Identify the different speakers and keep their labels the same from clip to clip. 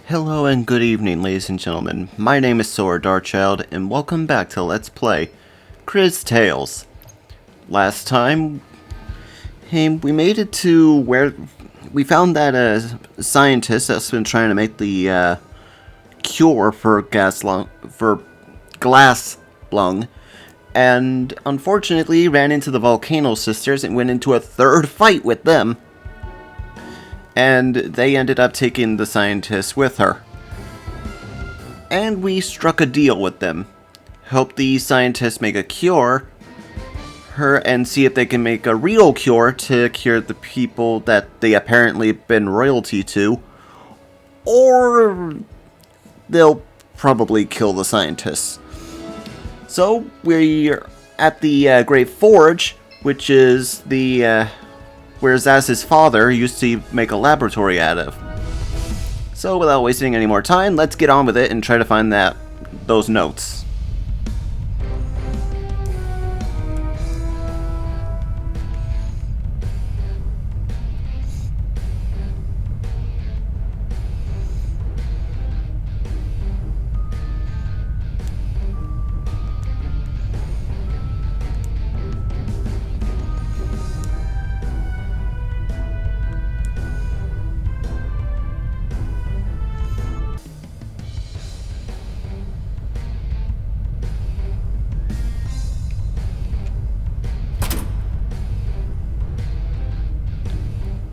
Speaker 1: Hello and good evening, ladies and gentlemen. My name is Saur, and welcome back to Let's Play Cris Tales. Last time, we made it to where we found that a scientist that's been trying to make the cure for glass lung, and unfortunately ran into the Volcano Sisters and went into a third fight with them. And they ended up taking the scientist with her. And we struck a deal with them. Help the scientists make a cure, and see if they can make a real cure to cure the people that they apparently been royalty to, or they'll probably kill the scientists. So we're at the Great Forge, which is the where Zaz's father used to make a laboratory out of. So without wasting any more time, let's get on with it and try to find those notes.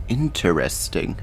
Speaker 1: Interesting.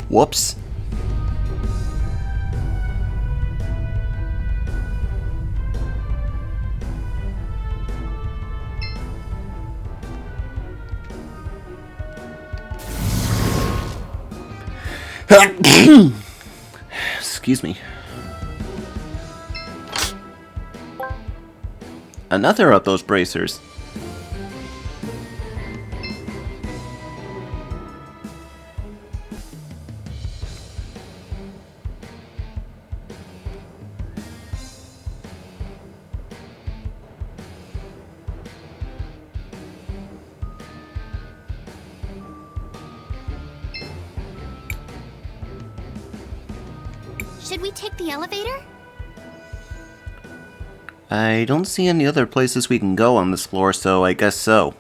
Speaker 1: Whoops. Excuse me. Another of those bracers.
Speaker 2: Should we take the elevator?
Speaker 1: I don't see any other places we can go on this floor, so I guess so.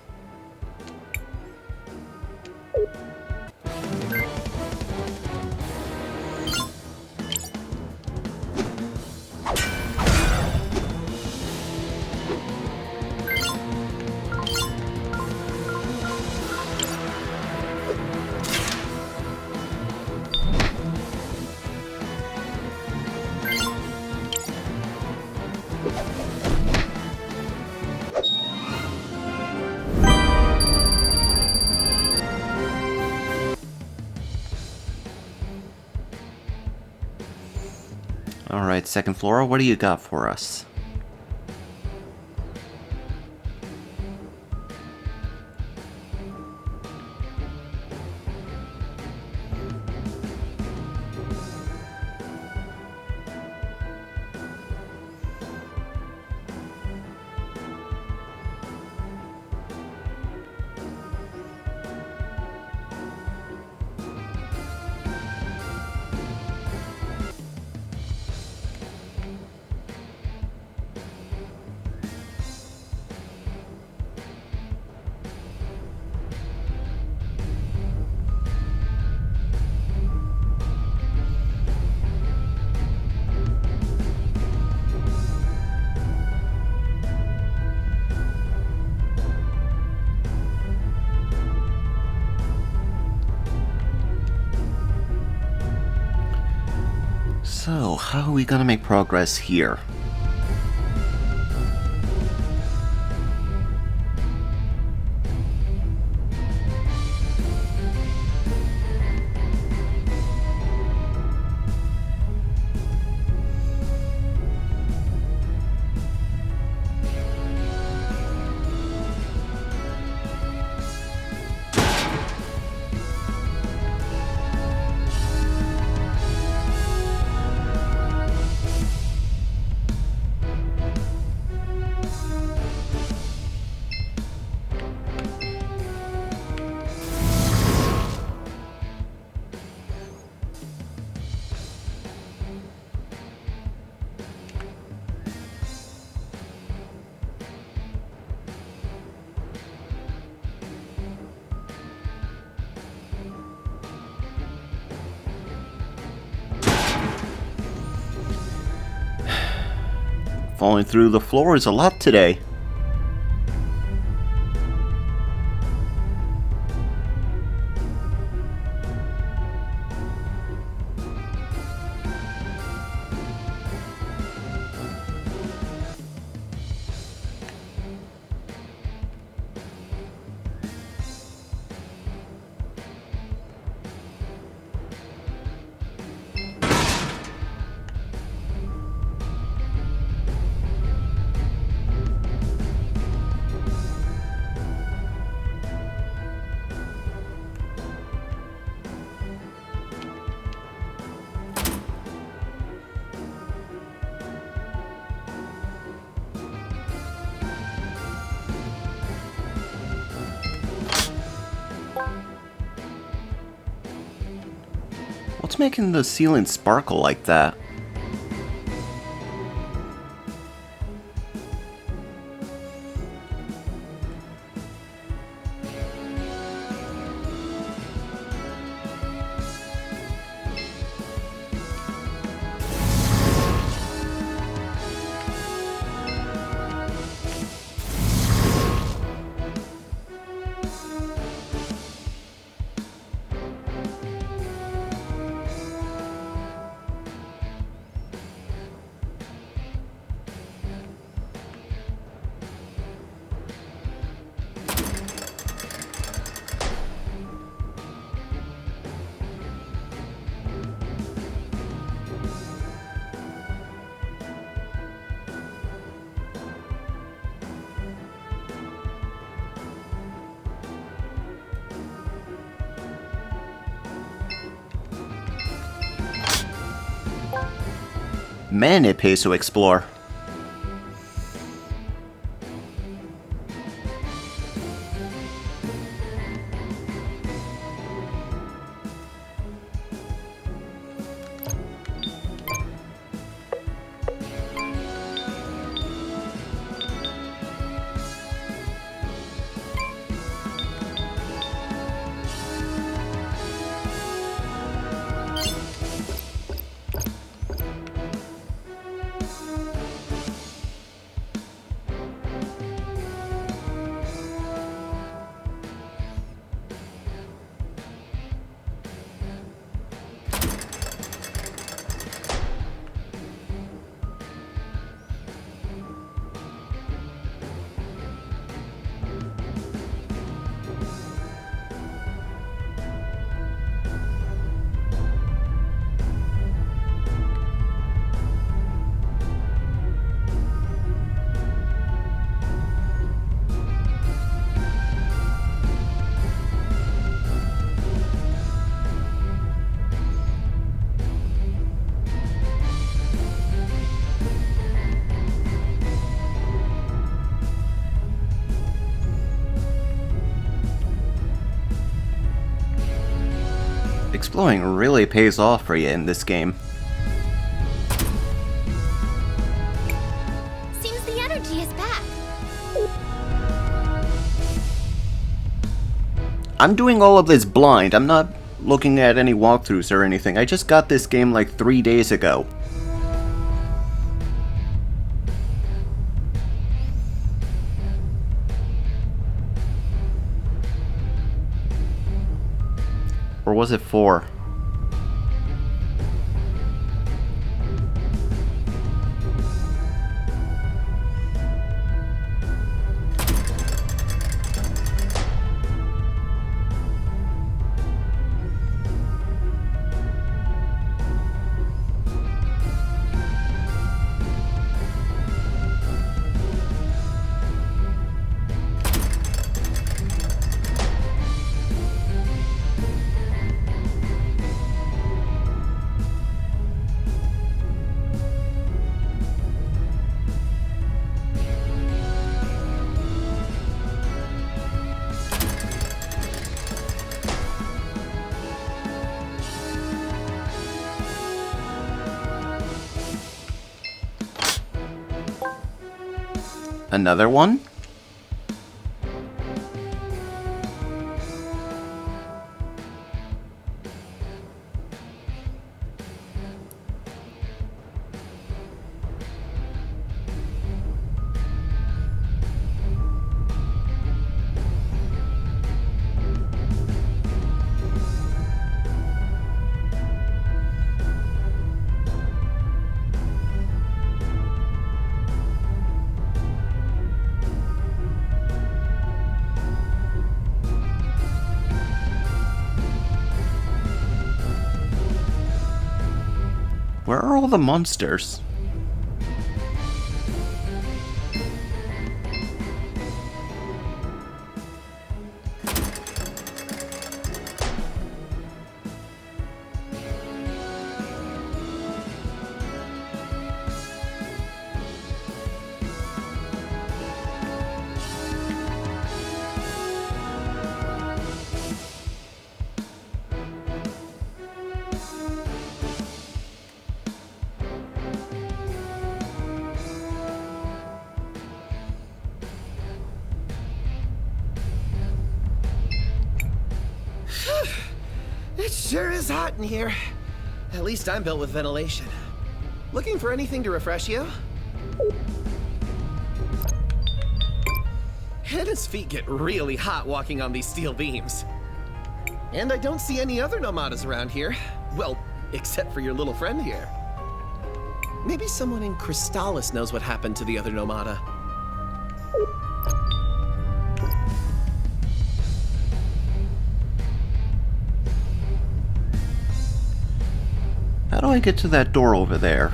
Speaker 1: Alright, second floor, what do you got for us? So, how are we gonna make progress here? Falling through the floors a lot today. What's making the ceiling sparkle like that? Man, it pays to explore. Exploring really pays off for you in this game.
Speaker 2: Seems the energy is back.
Speaker 1: I'm doing all of this blind. I'm not looking at any walkthroughs or anything. I just got this game like 3 days ago. Or was it 4? Another one? Where are all the monsters?
Speaker 3: It sure is hot in here. At least I'm built with ventilation. Looking for anything to refresh you? And his feet get really hot walking on these steel beams. And I don't see any other nomadas around here. Well, except for your little friend here. Maybe someone in Crystallis knows what happened to the other nomada.
Speaker 1: How do I get to that door over there?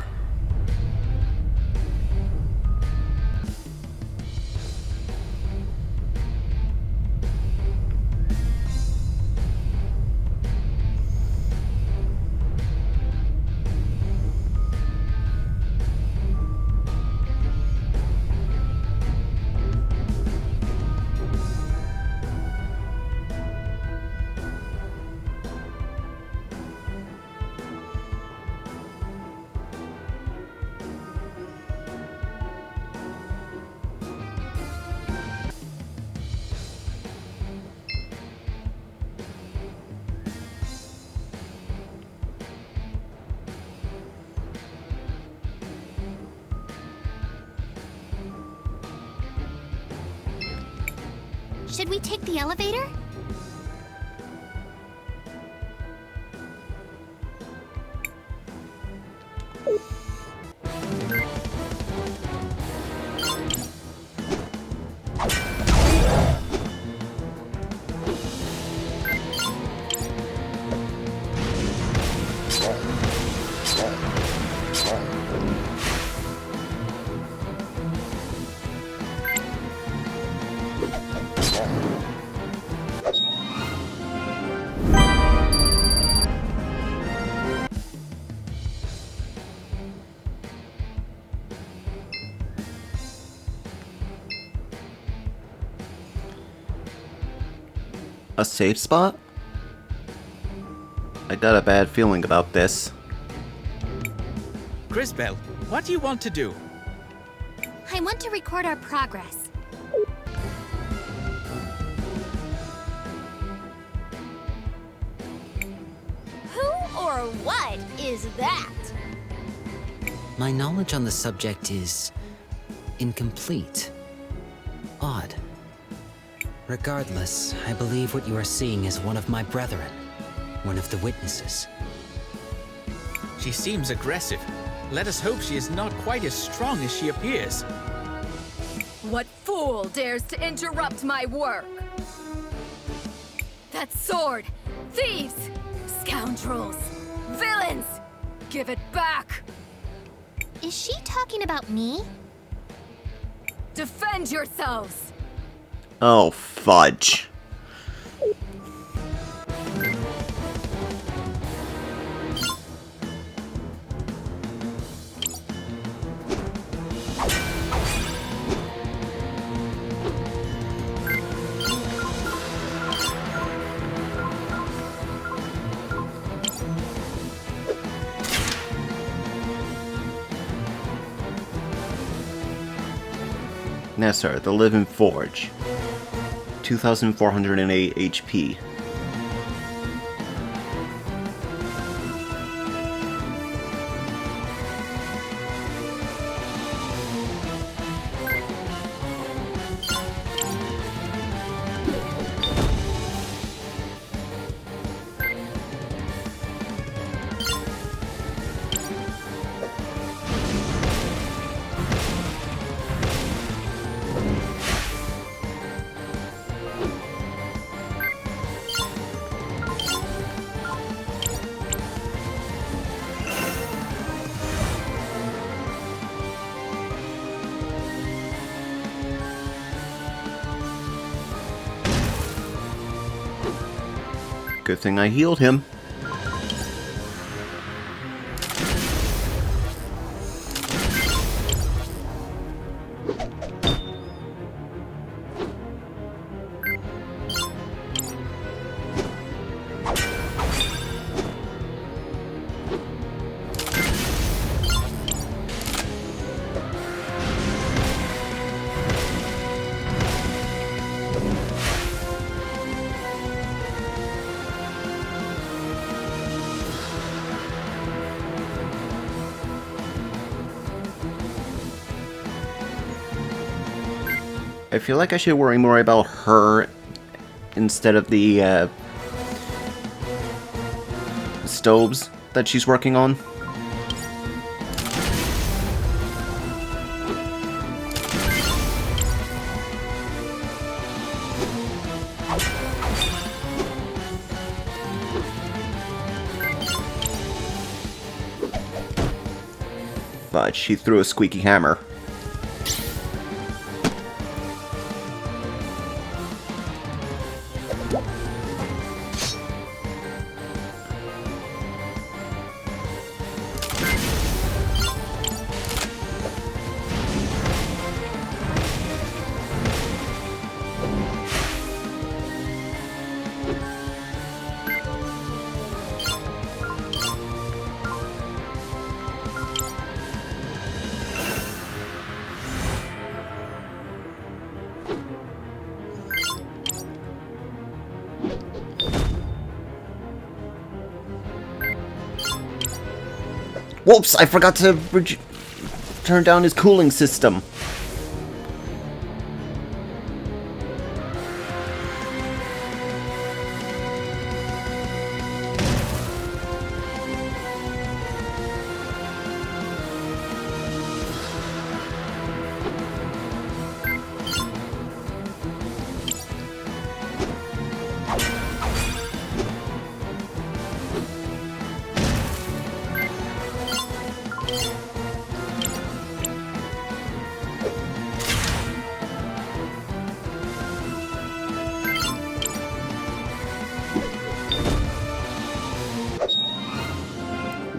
Speaker 2: Should we take the elevator?
Speaker 1: A safe spot? I got a bad feeling about this.
Speaker 4: Crisbel, what do you want to do?
Speaker 2: I want to record our progress. Who or what is that?
Speaker 5: My knowledge on the subject is incomplete. Odd. Regardless, I believe what you are seeing is one of my brethren, one of the witnesses.
Speaker 4: She seems aggressive. Let us hope she is not quite as strong as she appears.
Speaker 6: What fool dares to interrupt my work? That sword! Thieves! Scoundrels! Villains! Give it back!
Speaker 2: Is she talking about me?
Speaker 6: Defend yourselves!
Speaker 1: Oh, fudge. Nessar, the Living Forge. 2,408 HP. Good thing I healed him. I feel like I should worry more about her instead of the stoves that she's working on. But she threw a squeaky hammer. Whoops! I forgot to turn down his cooling system.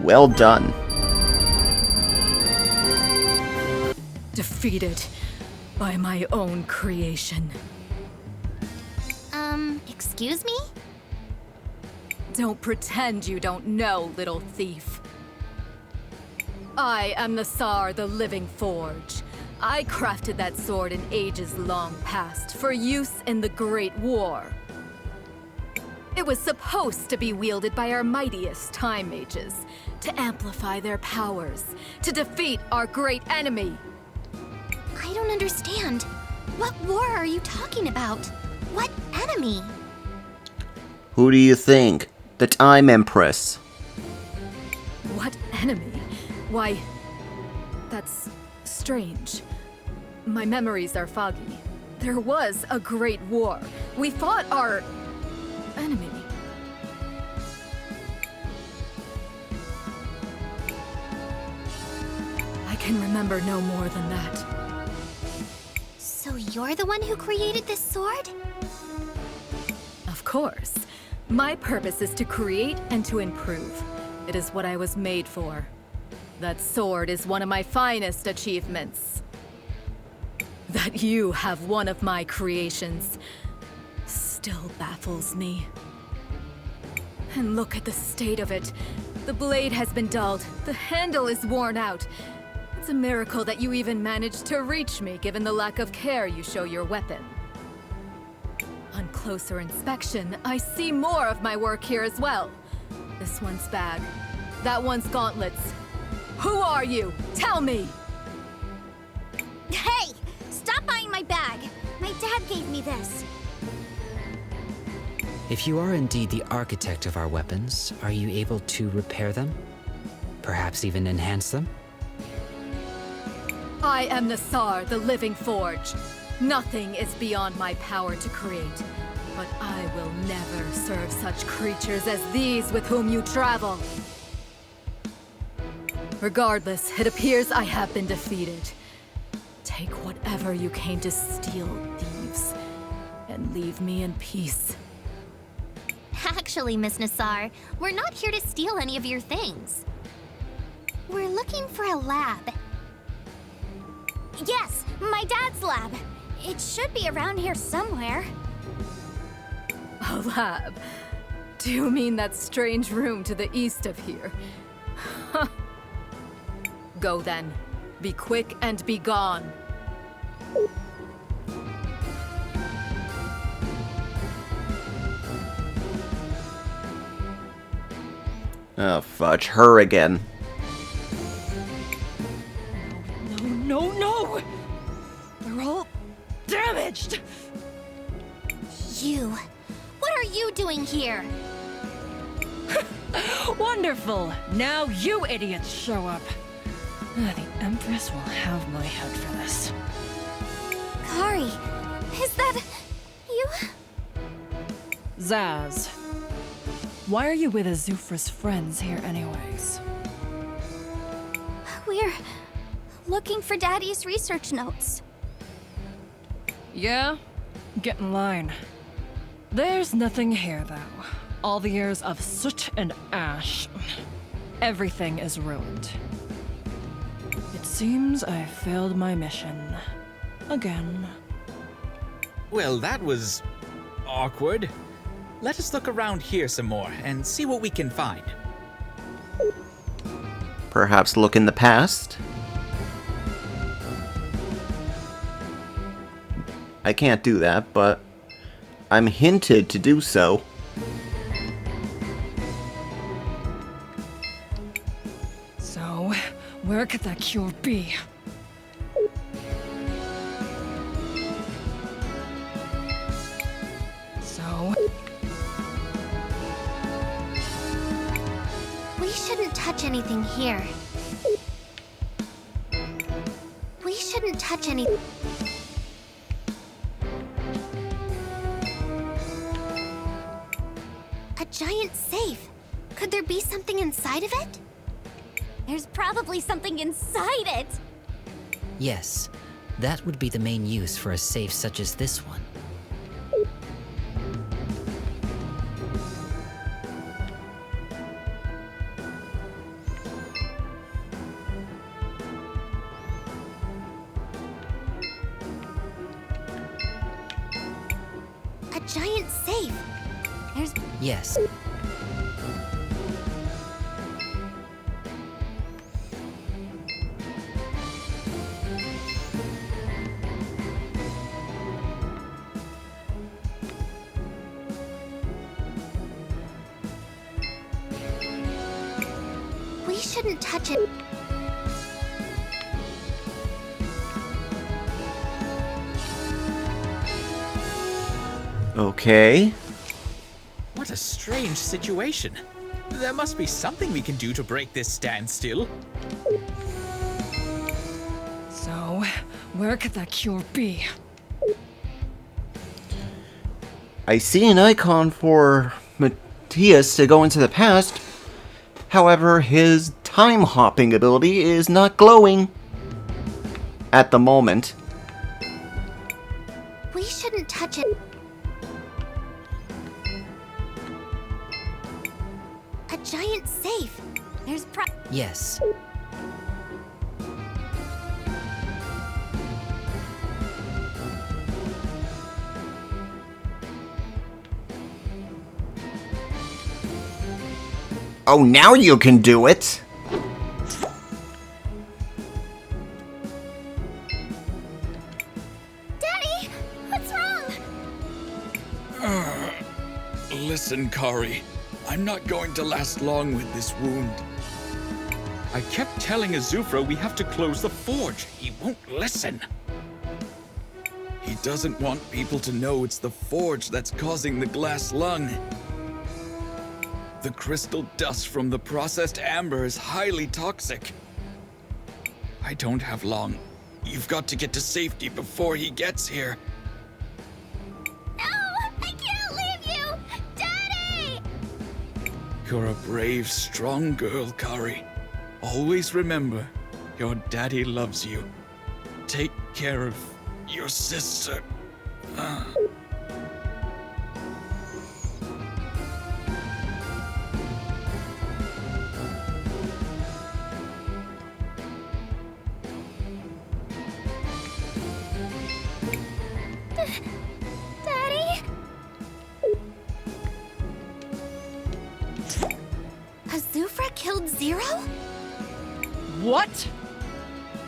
Speaker 1: Well done.
Speaker 6: Defeated by my own creation.
Speaker 2: Excuse me?
Speaker 6: Don't pretend you don't know, little thief. I am the Saur, the Living Forge. I crafted that sword in ages long past for use in the Great War. It was supposed to be wielded by our mightiest time mages, to amplify their powers, to defeat our great enemy.
Speaker 2: I don't understand. What war are you talking about? What enemy?
Speaker 1: Who do you think? The Time Empress.
Speaker 6: What enemy? Why, that's strange. My memories are foggy. There was a great war. We fought our enemy. I can remember no more than that.
Speaker 2: So you're the one who created this sword?
Speaker 6: Of course. My purpose is to create and to improve. It is what I was made for. That sword is one of my finest achievements. That you have one of my creations still baffles me. And look at the state of it. The blade has been dulled, the handle is worn out. It's a miracle that you even managed to reach me, given the lack of care you show your weapon. On closer inspection, I see more of my work here as well. This one's bag. That one's gauntlets. Who are you? Tell me!
Speaker 2: Hey! Stop buying my bag! My dad gave me this.
Speaker 5: If you are indeed the architect of our weapons, are you able to repair them? Perhaps even enhance them?
Speaker 6: I am the Saur, the living forge. Nothing is beyond my power to create. But I will never serve such creatures as these with whom you travel. Regardless, it appears I have been defeated. Take whatever you came to steal, thieves, and leave me in peace.
Speaker 2: Actually, Miss Nassar, we're not here to steal any of your things. We're looking for a lab. Yes, my dad's lab. It should be around here somewhere.
Speaker 6: A lab? Do you mean that strange room to the east of here? Go then. Be quick and be gone.
Speaker 1: Oh, fudge. Her again.
Speaker 6: No, no! They're all damaged!
Speaker 2: You. What are you doing here?
Speaker 7: Wonderful! Now you idiots show up. The Empress will have my head for this.
Speaker 2: Kari, is that you?
Speaker 7: Zaz, why are you with Azufra's friends here anyways?
Speaker 2: We're looking for Daddy's research notes.
Speaker 7: Yeah? Get in line. There's nothing here, though. All the years of soot and ash. Everything is ruined. It seems I failed my mission. Again.
Speaker 4: Well, that was awkward. Let us look around here some more and see what we can find.
Speaker 1: Perhaps look in the past? I can't do that, but I'm hinted to do so.
Speaker 7: So, where could that cure be? So,
Speaker 2: We shouldn't touch anything here. We shouldn't touch any... A giant safe. Could there be something inside of it? There's probably something inside it.
Speaker 5: Yes, that would be the main use for a safe such as this one.
Speaker 2: A giant safe. There's...
Speaker 5: Yes.
Speaker 2: We shouldn't touch it.
Speaker 1: Okay.
Speaker 4: What a strange situation. There must be something we can do to break this standstill.
Speaker 7: so, where could that cure be?
Speaker 1: I see an icon for Matthias to go into the past. However, his time-hopping ability is not glowing at the moment.
Speaker 2: We shouldn't touch it. A giant safe. There's
Speaker 5: Yes.
Speaker 1: Oh, now you can do it!
Speaker 4: Listen, Kari. I'm not going to last long with this wound. I kept telling Azufra we have to close the forge. He won't listen. He doesn't want people to know it's the forge that's causing the glass lung. The crystal dust from the processed amber is highly toxic. I don't have long. You've got to get to safety before he gets here.
Speaker 2: No! I can't leave you! Daddy!
Speaker 4: You're a brave, strong girl, Kari. Always remember, your daddy loves you. Take care of your sister.
Speaker 2: Daddy? Azufra killed Zero?
Speaker 7: What?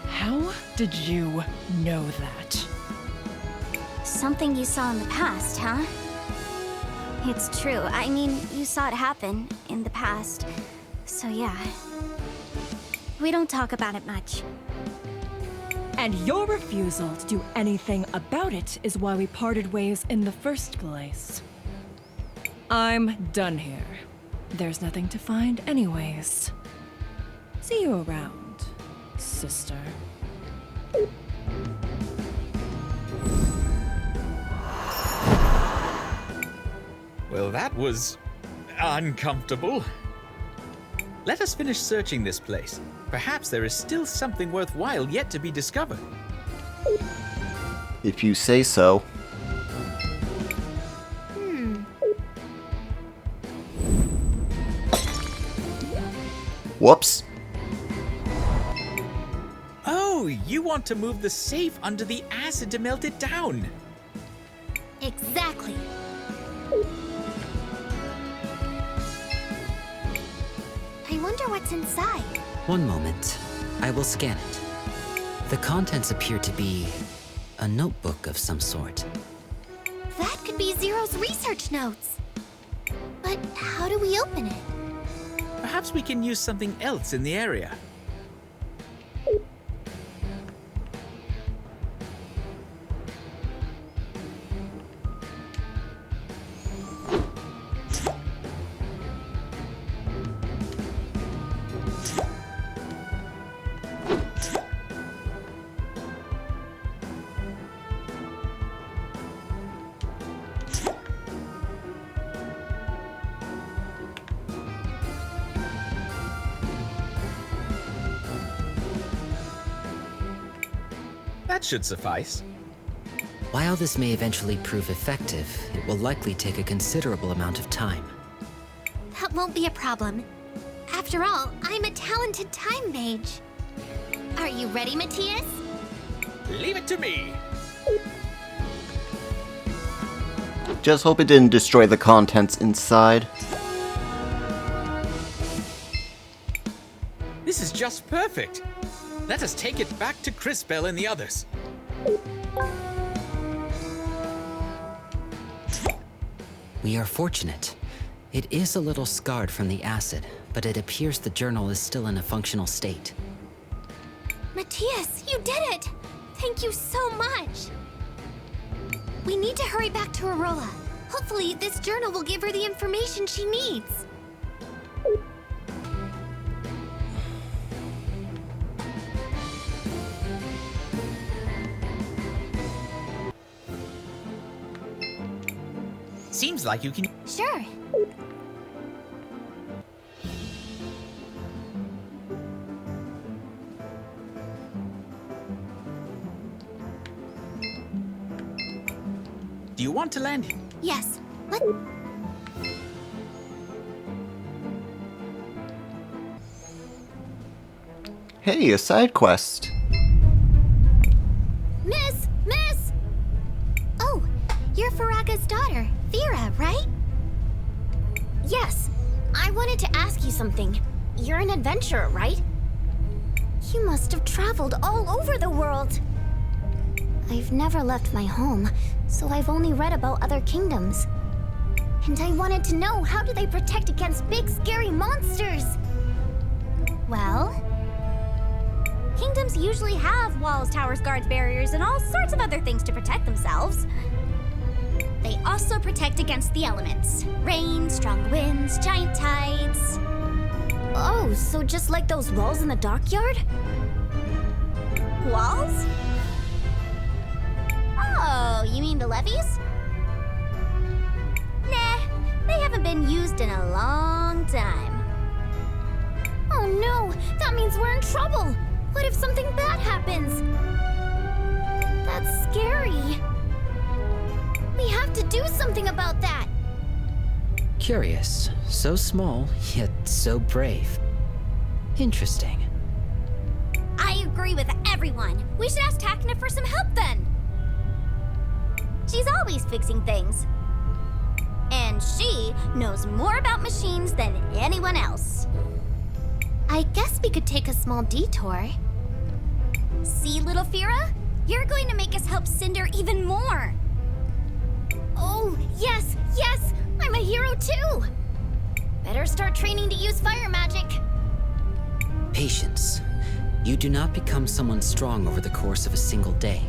Speaker 7: How did you know that?
Speaker 2: Something you saw in the past, huh? It's true. I mean, you saw it happen in the past. So yeah. We don't talk about it much.
Speaker 7: And your refusal to do anything about it is why we parted ways in the first place. I'm done here. There's nothing to find anyways. See you around, sister.
Speaker 4: Well, that was uncomfortable. Let us finish searching this place. Perhaps there is still something worthwhile yet to be discovered.
Speaker 1: If you say so. Whoops.
Speaker 4: Oh, you want to move the safe under the acid to melt it down.
Speaker 2: Exactly. I wonder what's inside.
Speaker 5: One moment. I will scan it. The contents appear to be a notebook of some sort.
Speaker 2: That could be Zero's research notes. But how do we open it?
Speaker 4: Perhaps we can use something else in the area. That should suffice.
Speaker 5: While this may eventually prove effective, it will likely take a considerable amount of time.
Speaker 2: That won't be a problem. After all, I'm a talented time mage. Are you ready, Matthias?
Speaker 4: Leave it to me.
Speaker 1: Just hope it didn't destroy the contents inside.
Speaker 4: This is just perfect. Let us take it back to Crispell and the others.
Speaker 5: We are fortunate. It is a little scarred from the acid, but it appears the journal is still in a functional state.
Speaker 2: Matthias, you did it! Thank you so much! We need to hurry back to Arola. Hopefully, this journal will give her the information she needs.
Speaker 4: Seems like you can...
Speaker 2: Sure.
Speaker 4: Do you want to land here?
Speaker 2: Yes. Let...
Speaker 1: Hey, a side quest.
Speaker 2: Miss! Miss! Oh, you're Faraga's daughter, Vera, right? Yes. I wanted to ask you something. You're an adventurer, right? You must have traveled all over the world. I've never left my home, so I've only read about other kingdoms. And I wanted to know, how do they protect against big scary monsters? Well, kingdoms usually have walls, towers, guards, barriers, and all sorts of other things to protect themselves. They also protect against the elements. Rain, strong winds, giant tides. Oh, so just like those walls in the dockyard? Walls? Oh, you mean the levees? Nah, they haven't been used in a long time. Oh no, that means we're in trouble. What if something bad happens? That's scary. We have to do something about that.
Speaker 5: Curious. So small, yet so brave. Interesting.
Speaker 2: I agree with everyone. We should ask Takna for some help then. She's always fixing things. And she knows more about machines than anyone else. I guess we could take a small detour. See, little Fira? You're going to make us help Cinder even more. Oh, yes, yes! I'm a hero too! Better start training to use fire magic.
Speaker 5: Patience. You do not become someone strong over the course of a single day.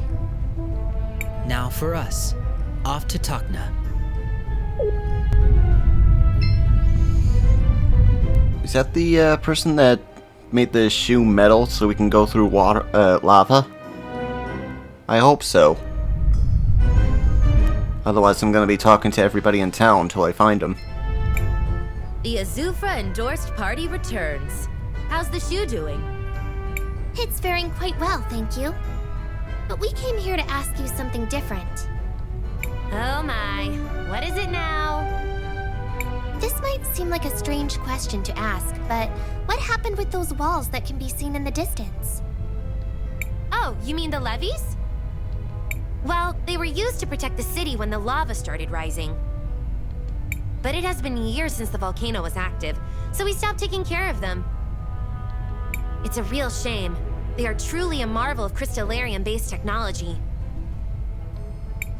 Speaker 5: Now for us, off to Takna.
Speaker 1: Is that the person that made the shoe metal so we can go through water, lava? I hope so. Otherwise I'm gonna be talking to everybody in town until I find him.
Speaker 8: The Azufra-endorsed party returns. How's the shoe doing?
Speaker 2: It's faring quite well, thank you. But we came here to ask you something different.
Speaker 8: Oh my, what is it now?
Speaker 2: This might seem like a strange question to ask, but what happened with those walls that can be seen in the distance?
Speaker 8: Oh, you mean the levees? Well, they were used to protect the city when the lava started rising. But it has been years since the volcano was active, so we stopped taking care of them. It's a real shame. They are truly a marvel of crystallarium-based technology.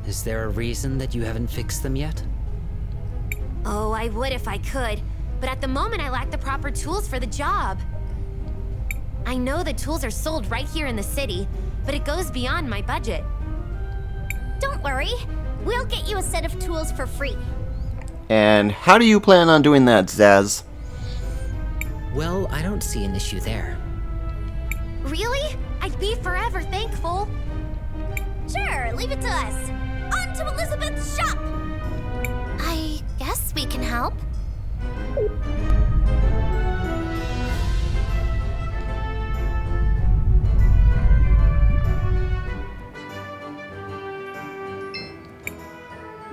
Speaker 5: Is there a reason that you haven't fixed them yet?
Speaker 8: Oh, I would if I could, but at the moment I lack the proper tools for the job. I know the tools are sold right here in the city, but it goes beyond my budget.
Speaker 2: Don't worry, we'll get you a set of tools for free.
Speaker 1: And how do you plan on doing that, Zaz?
Speaker 5: Well, I don't see an issue there.
Speaker 2: Really?
Speaker 8: I'd be forever thankful.
Speaker 2: Sure, leave it to us. On to Elizabeth's shop! I guess we can help.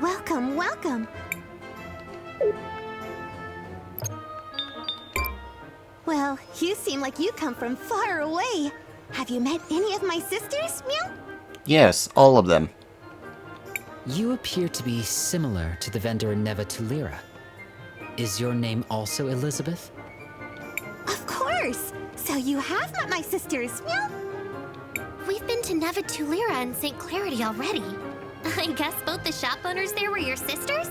Speaker 2: Welcome, welcome. Well, you seem like you come from far away. Have you met any of my sisters, Meow?
Speaker 1: Yes, all of them.
Speaker 5: You appear to be similar to the vendor in Neva Tulira. Is your name also Elizabeth?
Speaker 2: Of course! So you have met my sisters, Meow? We've been to Neva Tulira and St. Clarity already. I guess both the shop owners there were your sisters?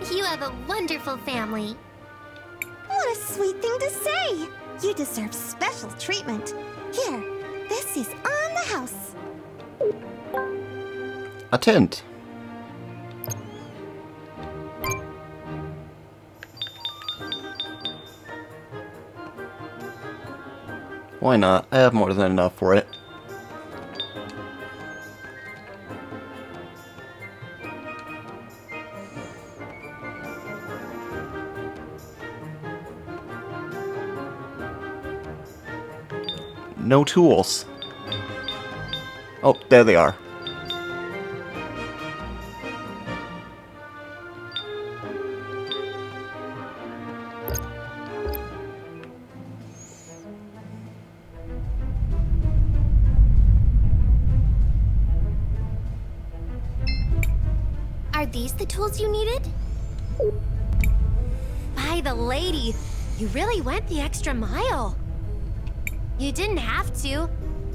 Speaker 2: You have a wonderful family. What a sweet thing to say! You deserve special treatment. Here, this is on the house.
Speaker 1: A tent. Why not? I have more than enough for it. No tools. Oh, there they are.
Speaker 2: Are these the tools you needed?
Speaker 8: By the lady, you really went the extra mile. You didn't have to.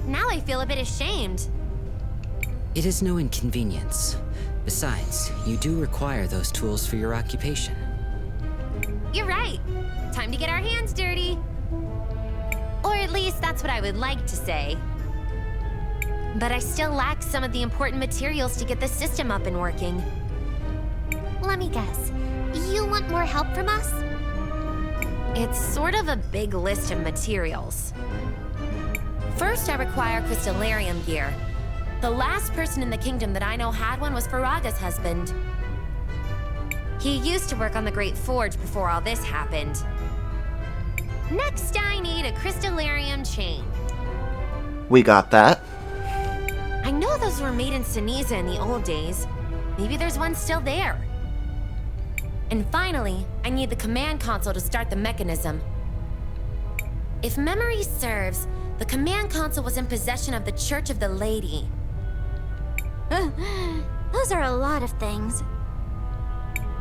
Speaker 8: Now I feel a bit ashamed.
Speaker 5: It is no inconvenience. Besides, you do require those tools for your occupation.
Speaker 8: You're right. Time to get our hands dirty. Or at least that's what I would like to say. But I still lack some of the important materials to get the system up and working.
Speaker 2: Let me guess. You want more help from us?
Speaker 8: It's sort of a big list of materials. First, I require crystallarium gear. The last person in the kingdom that I know had one was Faraga's husband. He used to work on the Great Forge before all this happened. Next, I need a crystallarium chain.
Speaker 1: We got that.
Speaker 8: I know those were made in Siniza in the old days. Maybe there's one still there. And finally, I need the command console to start the mechanism. If memory serves, the command console was in possession of the Church of the Lady.
Speaker 2: Those are a lot of things.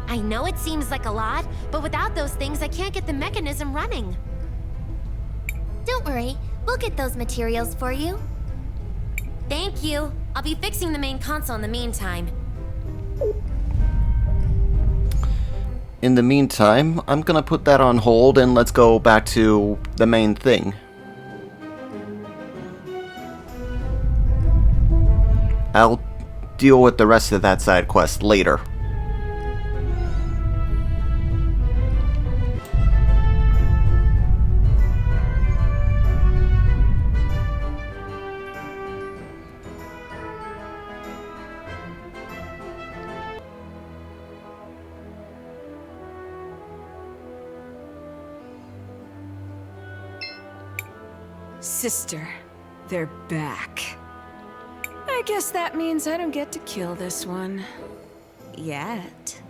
Speaker 8: I know it seems like a lot, but without those things, I can't get the mechanism running.
Speaker 2: Don't worry, we'll get those materials for you.
Speaker 8: Thank you. I'll be fixing the main console in the meantime.
Speaker 1: In the meantime, I'm gonna put that on hold and let's go back to the main thing. I'll deal with the rest of that side quest later.
Speaker 7: Sister, they're back. I guess that means I don't get to kill this one. Yet.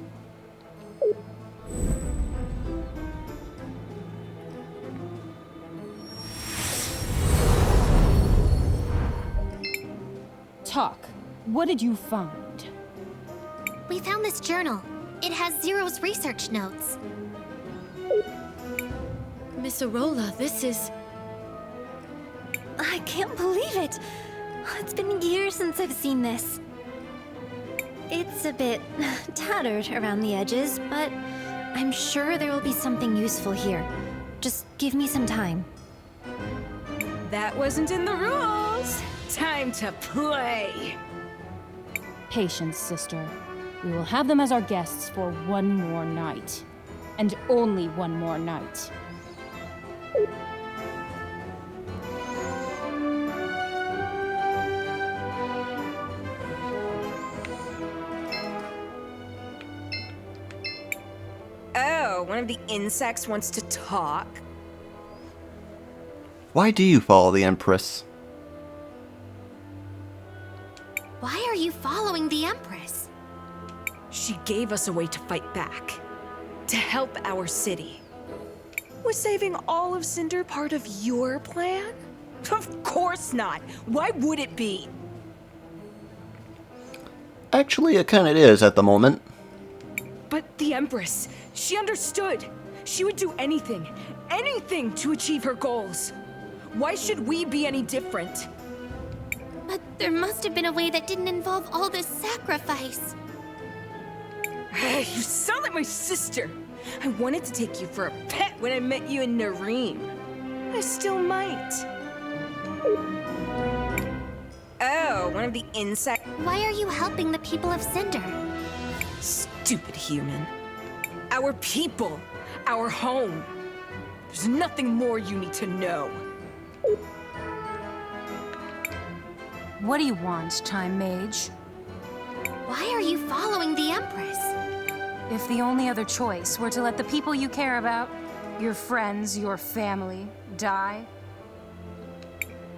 Speaker 9: Talk. What did you find?
Speaker 2: We found this journal. It has Zero's research notes.
Speaker 6: Miss Arola, this is...
Speaker 2: I can't believe it. It's been years since I've seen this. It's a bit tattered around the edges, but I'm sure there will be something useful here. Just give me some time.
Speaker 7: That wasn't in the rules. Time to play.
Speaker 9: Patience, sister. We will have them as our guests for one more night. And only one more night.
Speaker 7: Oh, one of the insects wants to talk?
Speaker 1: Why do you follow the Empress?
Speaker 2: Why are you following the Empress?
Speaker 7: She gave us a way to fight back. To help our city. Was saving all of Cinder part of your plan? Of course not! Why would it be?
Speaker 1: Actually, it kinda is at the moment.
Speaker 7: But the Empress, she understood. She would do anything to achieve her goals. Why should we be any different?
Speaker 2: But there must have been a way that didn't involve all this sacrifice.
Speaker 7: You sound like my sister. I wanted to take you for a pet when I met you in Nareem. I still might. Oh, one of the insects.
Speaker 2: Why are you helping the people of Cinder?
Speaker 7: Stupid human. Our people. Our home. There's nothing more you need to know.
Speaker 9: What do you want, Time Mage?
Speaker 2: Why are you following the Empress?
Speaker 9: If the only other choice were to let the people you care about, your friends, your family, die,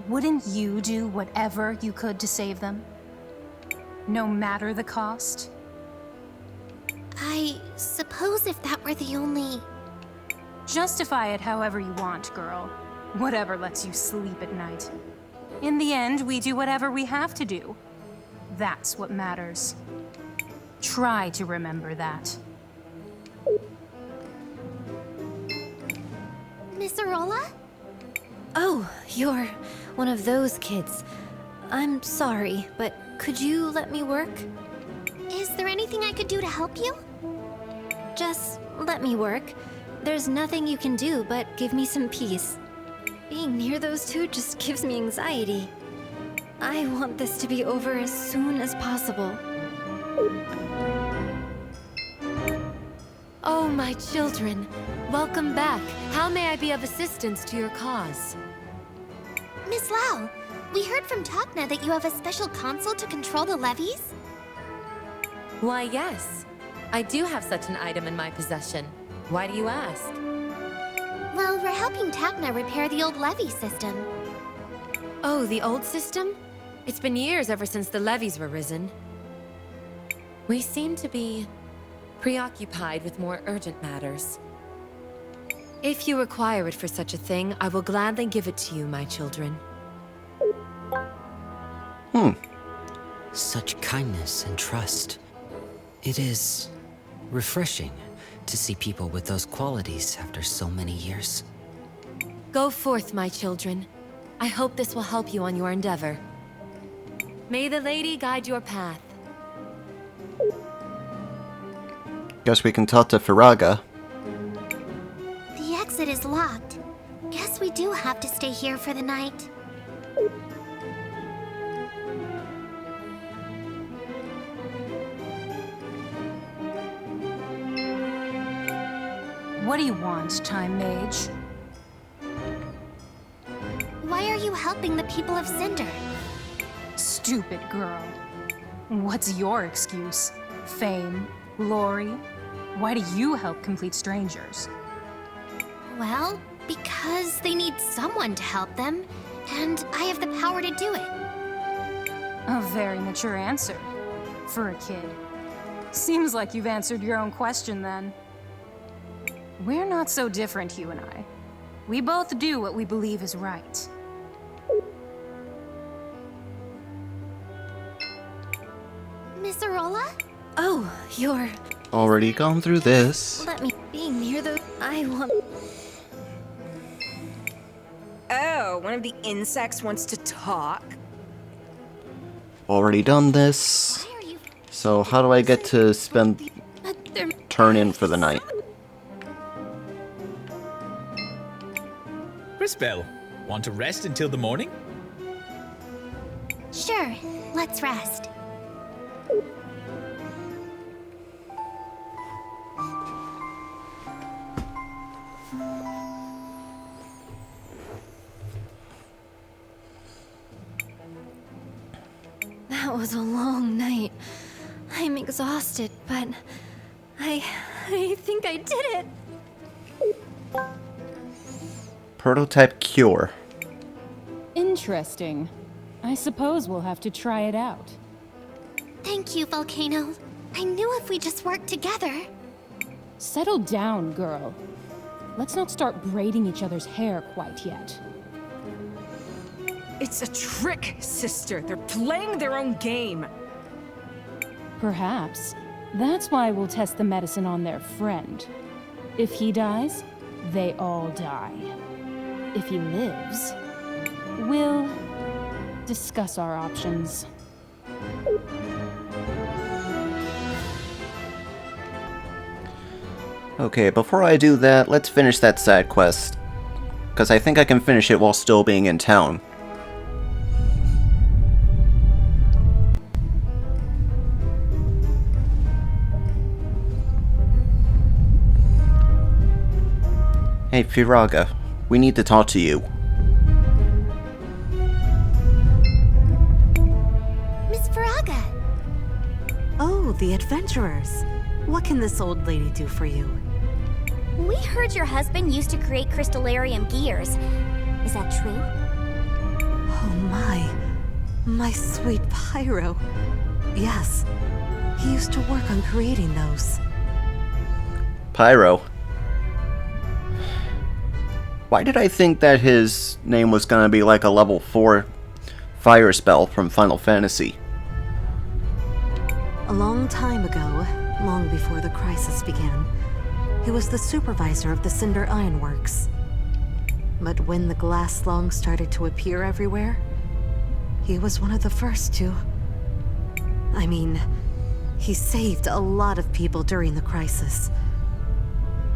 Speaker 9: wouldn't you do whatever you could to save them? No matter the cost?
Speaker 2: I suppose if that were the only...
Speaker 9: Justify it however you want, girl. Whatever lets you sleep at night. In the end, we do whatever we have to do. That's what matters. Try to remember that.
Speaker 2: Miss Arola?
Speaker 10: Oh, you're one of those kids. I'm sorry, but
Speaker 2: Could you let me work? Is there anything I could do to help you? Just let me work. There's nothing you can do but give me some peace. Being near those two just gives me anxiety. I want this to be over as soon as possible.
Speaker 8: Oh, my children. Welcome back. How may I be of assistance to your cause?
Speaker 2: Miss Lau, we heard from Takna that you have a special console to control the levies?
Speaker 8: Why, yes. I do have such an item in my possession. Why do you ask?
Speaker 2: Well, we're helping Takna repair the old levy system.
Speaker 8: Oh, the old system? It's been years ever since the levies were risen. We seem to be preoccupied with more urgent matters. If you require it for such a thing, I will gladly give it to you, my children.
Speaker 5: Such kindness and trust. It is refreshing to see people with those qualities after so many years.
Speaker 8: Go forth, my children. I hope this will help you on your endeavor. May the lady guide your path.
Speaker 1: Guess we can talk to Firaga.
Speaker 2: The exit is locked. Guess we do have to stay here for the night.
Speaker 9: What do you want, Time Mage?
Speaker 2: Why are you helping the people of Cinder?
Speaker 9: Stupid girl. What's your excuse? Fame? Glory? Why do you help complete strangers?
Speaker 2: Well, because they need someone to help them, and I have the power to do it.
Speaker 9: A very mature answer. For a kid. Seems like you've answered your own question then. We're not so different, you and I. We both do what we believe is right.
Speaker 2: Miss Arola?
Speaker 6: Oh, you're...
Speaker 1: Already gone through this.
Speaker 2: Let me being near the... I want...
Speaker 10: Oh, one of the insects wants to talk?
Speaker 1: Already done this.
Speaker 2: Why are you...
Speaker 1: So how do I get to spend turn in for the night?
Speaker 11: Crisbell, want to rest until the morning?
Speaker 2: Sure, let's rest. That was a long night. I'm exhausted, but I think I did it.
Speaker 1: Prototype cure.
Speaker 12: Interesting. I suppose we'll have to try it out.
Speaker 2: Thank you, Volcano. I knew if we just worked together.
Speaker 12: Settle down, girl. Let's not start braiding each other's hair quite yet.
Speaker 10: It's a trick, sister. They're playing their own game.
Speaker 12: Perhaps. That's why we'll test the medicine on their friend. If he dies, they all die. If he lives, we'll discuss our options.
Speaker 1: Okay, before I do that, let's finish that side quest. Because I think I can finish it while still being in town. Hey, Firaga. We need to talk to you.
Speaker 2: Miss Firaga!
Speaker 13: Oh, the adventurers. What can this old lady do for you?
Speaker 2: We heard your husband used to create crystallarium gears. Is that true?
Speaker 13: Oh my sweet Pyro. Yes, he used to work on creating those.
Speaker 1: Pyro. Why did I think that his name was gonna be like a level 4 fire spell from Final Fantasy?
Speaker 13: A long time ago, long before the crisis began, he was the supervisor of the Cinder Ironworks. But when the glass slung started to appear everywhere, he was one of the first to I mean, he saved a lot of people during the crisis.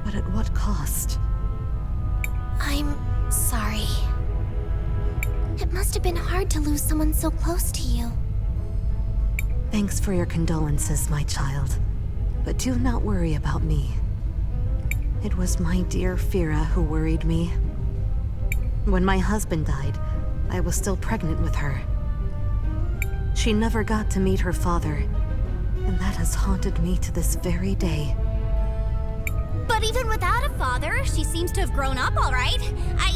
Speaker 13: But at what cost?
Speaker 2: I'm sorry. It must have been hard to lose someone so close to you.
Speaker 13: Thanks for your condolences, my child. But do not worry about me. It was my dear Fira who worried me. When my husband died, I was still pregnant with her. She never got to meet her father, and that has haunted me to this very day.
Speaker 2: But even without a father, she seems to have grown up all right. I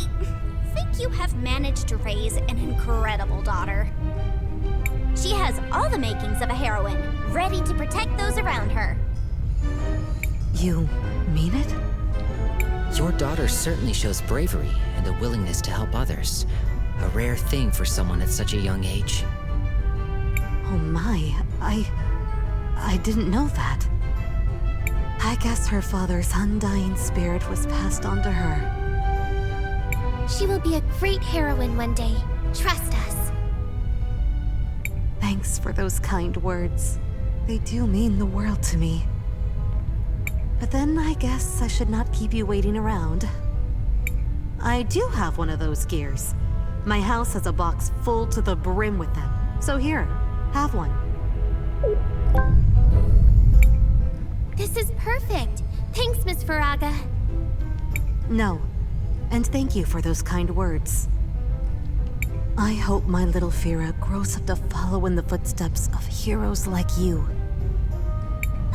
Speaker 2: think you have managed to raise an incredible daughter. She has all the makings of a heroine, ready to protect those around her.
Speaker 13: You mean it?
Speaker 5: Your daughter certainly shows bravery and a willingness to help others. A rare thing for someone at such a young age.
Speaker 13: Oh my, I didn't know that. I guess her father's undying spirit was passed on to her.
Speaker 2: She will be a great heroine one day. Trust us.
Speaker 13: Thanks for those kind words. They do mean the world to me. But then I guess I should not keep you waiting around. I do have one of those gears. My house has a box full to the brim with them. So here, have one.
Speaker 2: This is perfect. Thanks, Miss Faraga.
Speaker 13: No, and thank you for those kind words. I hope my little Fira grows up to follow in the footsteps of heroes like you.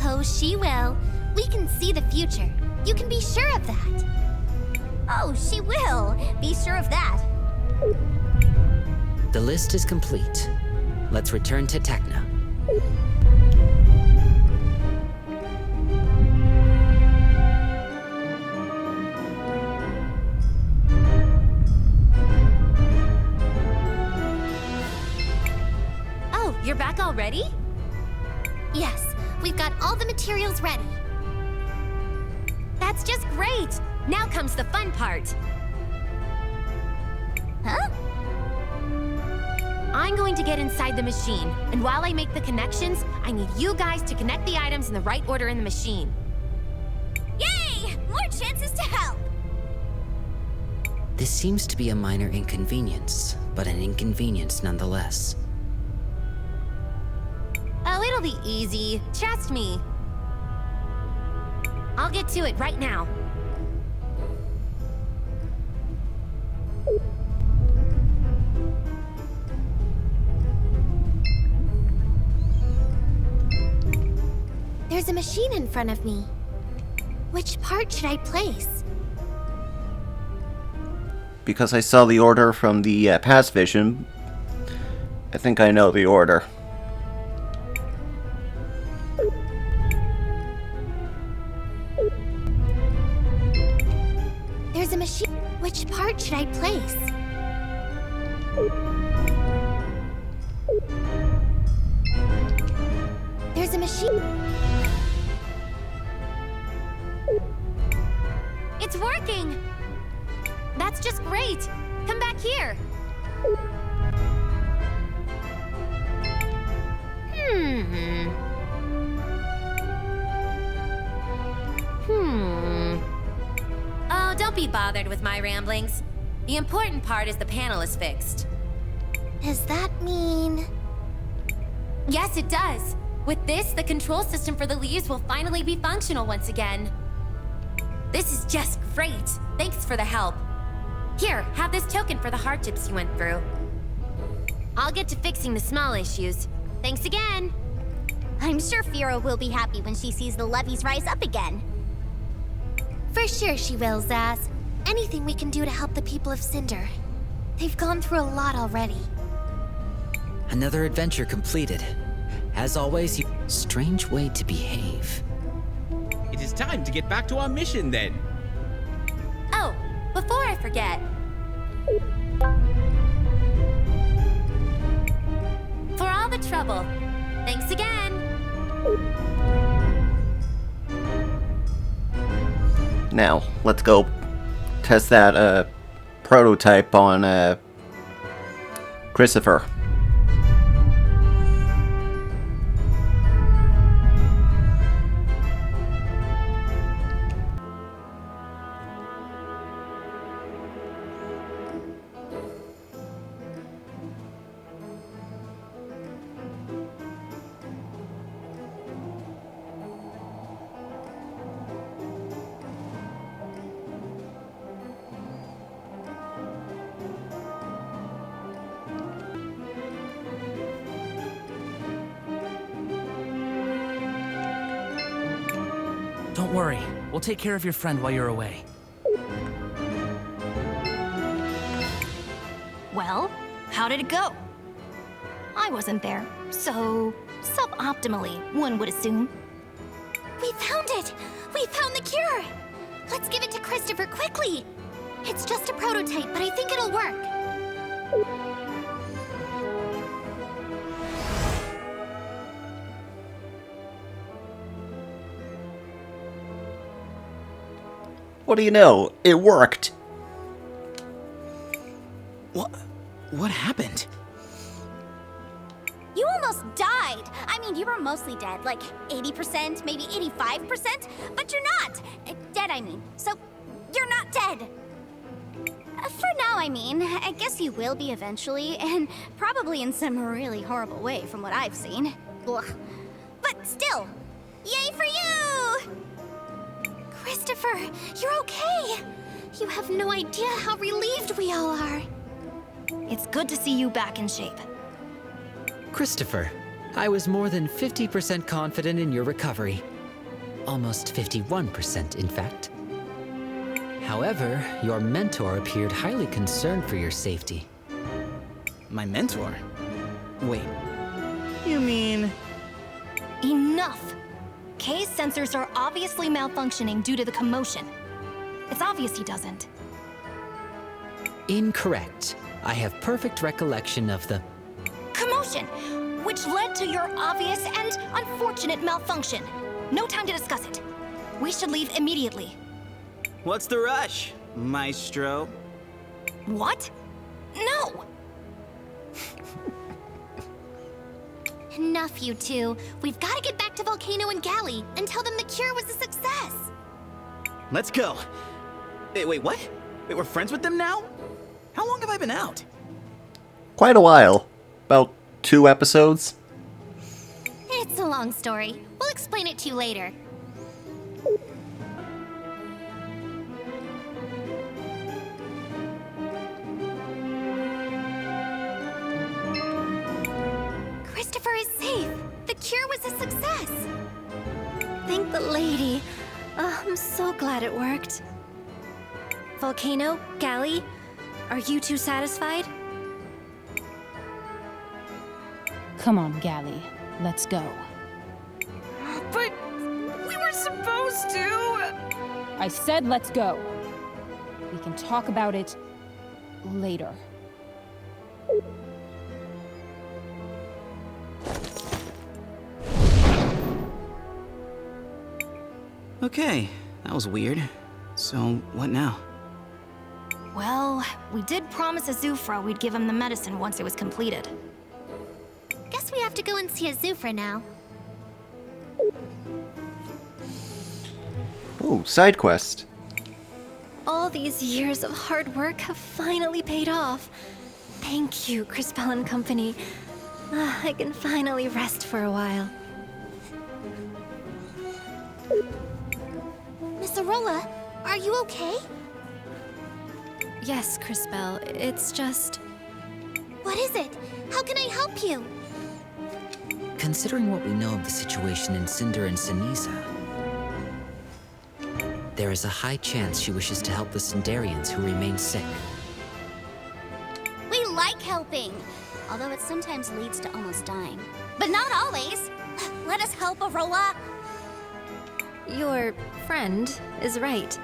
Speaker 2: Oh, she will. We can see the future. You can be sure of that. Oh, she will. Be sure of that.
Speaker 5: The list is complete. Let's return to Tecna.
Speaker 8: Oh, you're back already?
Speaker 2: Yes, we've got all the materials ready.
Speaker 8: That's just great! Now comes the fun part.
Speaker 2: Huh?
Speaker 8: I'm going to get inside the machine, and while I make the connections, I need you guys to connect the items in the right order in the machine.
Speaker 2: Yay! More chances to help!
Speaker 5: This seems to be a minor inconvenience, but an inconvenience nonetheless.
Speaker 8: Oh, it'll be easy. Trust me. I'll get to it right now.
Speaker 2: There's a machine in front of me. Which part should I place?
Speaker 1: Because I saw the order from the past vision, I think I know the order.
Speaker 2: There's a machine. Which part should I place? There's a machine.
Speaker 8: It's working! That's just great! Come back here! Oh, don't be bothered with my ramblings. The important part is the panel is fixed.
Speaker 2: Does that mean...
Speaker 8: Yes, it does. With this, the control system for the leaves will finally be functional once again. This is just great. Thanks for the help. Here, have this token for the hardships you went through. I'll get to fixing the small issues. Thanks again.
Speaker 2: I'm sure Fira will be happy when she sees the levees rise up again. For sure she will, Zaz. Anything we can do to help the people of Cinder. They've gone through a lot already.
Speaker 5: Another adventure completed. As always, you... Strange way to behave.
Speaker 11: It is time to get back to our mission then.
Speaker 8: Oh, before I forget. For all the trouble, thanks again.
Speaker 1: Now, let's go test that prototype on
Speaker 14: worry. We'll take care of your friend while you're away.
Speaker 15: Well, how did it go? I wasn't there, so suboptimally, one would assume.
Speaker 2: We found it! We found the cure! Let's give it to Christopher quickly! It's just a prototype, but I think it'll work.
Speaker 1: What do you know? It worked!
Speaker 14: What happened?
Speaker 2: You almost died! I mean, you were mostly dead, like 80%, maybe 85%, but you're not! Dead, I mean. So, you're not dead! For now, I mean. I guess you will be eventually, and probably in some really horrible way from what I've seen. Ugh. But still, yay for you! Christopher, you're okay! You have no idea how relieved we all are.
Speaker 15: It's good to see you back in shape.
Speaker 5: Christopher, I was more than 50% confident in your recovery. Almost 51%, in fact. However, your mentor appeared highly concerned for your safety.
Speaker 14: My mentor? Wait. You mean...
Speaker 15: Enough! Kay's sensors are obviously malfunctioning due to the commotion. It's obvious he doesn't.
Speaker 5: Incorrect. I have perfect recollection of the
Speaker 15: commotion, which led to your obvious and unfortunate malfunction. No time to discuss it. We should leave immediately.
Speaker 16: What's the rush, Maestro?
Speaker 15: What? No!
Speaker 2: Enough, you two. We've got to get back to Volcano and Galley and tell them the cure was a success.
Speaker 16: Let's go. Wait, what? Wait, we're friends with them now? How long have I been out?
Speaker 1: Quite a while. About 2 episodes.
Speaker 2: It's a long story. We'll explain it to you later. Christopher is safe. The cure was a success.
Speaker 15: Thank the lady. I'm so glad it worked. Volcano, Galley, are you two satisfied?
Speaker 12: Come on, Galley. Let's go.
Speaker 10: But we were supposed to.
Speaker 12: I said let's go. We can talk about it later.
Speaker 16: Okay, that was weird. So, what now?
Speaker 15: Well, we did promise Azufra we'd give him the medicine once it was completed.
Speaker 2: Guess we have to go and see Azufra now.
Speaker 1: Ooh, side quest.
Speaker 15: All these years of hard work have finally paid off. Thank you, Crispell and Company. I can finally rest for a while.
Speaker 2: Miss Arola, are you okay?
Speaker 15: Yes, Crispell. It's just...
Speaker 2: What is it? How can I help you?
Speaker 5: Considering what we know of the situation in Cinder and Sinisa, there is a high chance she wishes to help the Cinderians who remain sick.
Speaker 2: We like helping, although it sometimes leads to almost dying. But not always. Let us help, Arola.
Speaker 15: Your friend is right.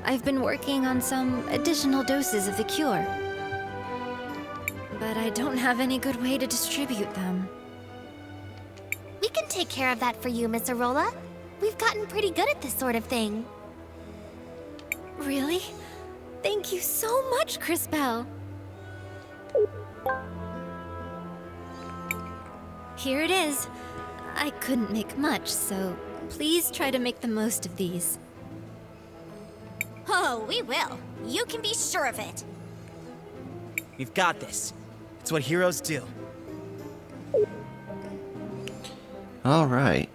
Speaker 15: I've been working on some additional doses of the cure. But I don't have any good way to distribute them.
Speaker 2: We can take care of that for you, Miss Arola. We've gotten pretty good at this sort of thing.
Speaker 15: Really? Thank you so much, Crispell. Here it is. I couldn't make much, so please try to make the most of these.
Speaker 2: Oh, we will. You can be sure of it.
Speaker 16: We've got this. It's what heroes do.
Speaker 1: All right.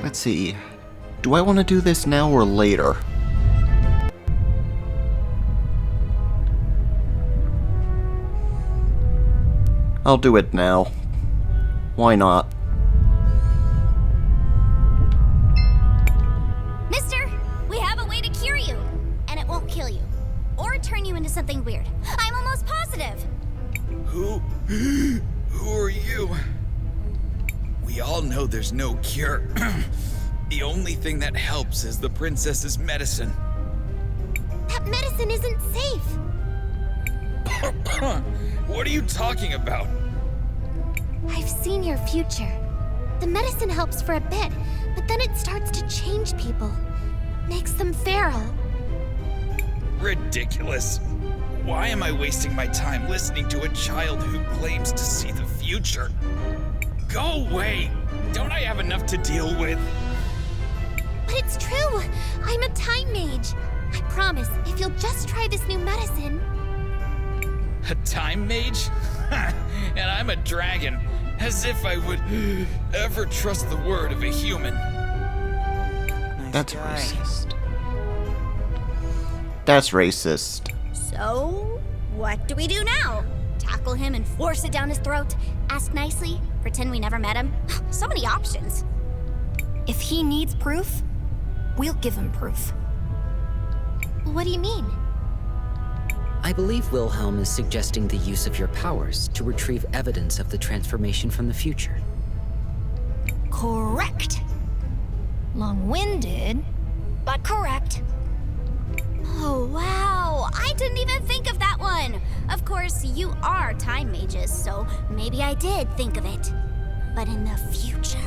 Speaker 1: Let's see. Do I want to do this now or later? I'll do it now. Why not?
Speaker 2: Mister, we have a way to cure you. And it won't kill you. Or turn you into something weird. I'm almost positive.
Speaker 4: Who are you? We all know there's no cure. The only thing that helps is the princess's medicine.
Speaker 2: That medicine isn't safe.
Speaker 4: What are you talking about?
Speaker 2: I've seen your future. The medicine helps for a bit, but then it starts to change people. Makes them feral.
Speaker 4: Ridiculous. Why am I wasting my time listening to a child who claims to see the future? Go away! Don't I have enough to deal with?
Speaker 2: But it's true! I'm a time mage. I promise, if you'll just try this new medicine...
Speaker 4: A time mage? And I'm a dragon. As if I would ever trust the word of a human.
Speaker 1: That's racist. That's racist.
Speaker 2: So, what do we do now? Tackle him and force it down his throat? Ask nicely? Pretend we never met him? So many options.
Speaker 15: If he needs proof, we'll give him proof.
Speaker 2: What do you mean?
Speaker 5: I believe Wilhelm is suggesting the use of your powers to retrieve evidence of the transformation from the future.
Speaker 15: Correct. Long-winded, but correct.
Speaker 2: Oh, wow! I didn't even think of that one! Of course, you are time mages, so maybe I did think of it. But in the future...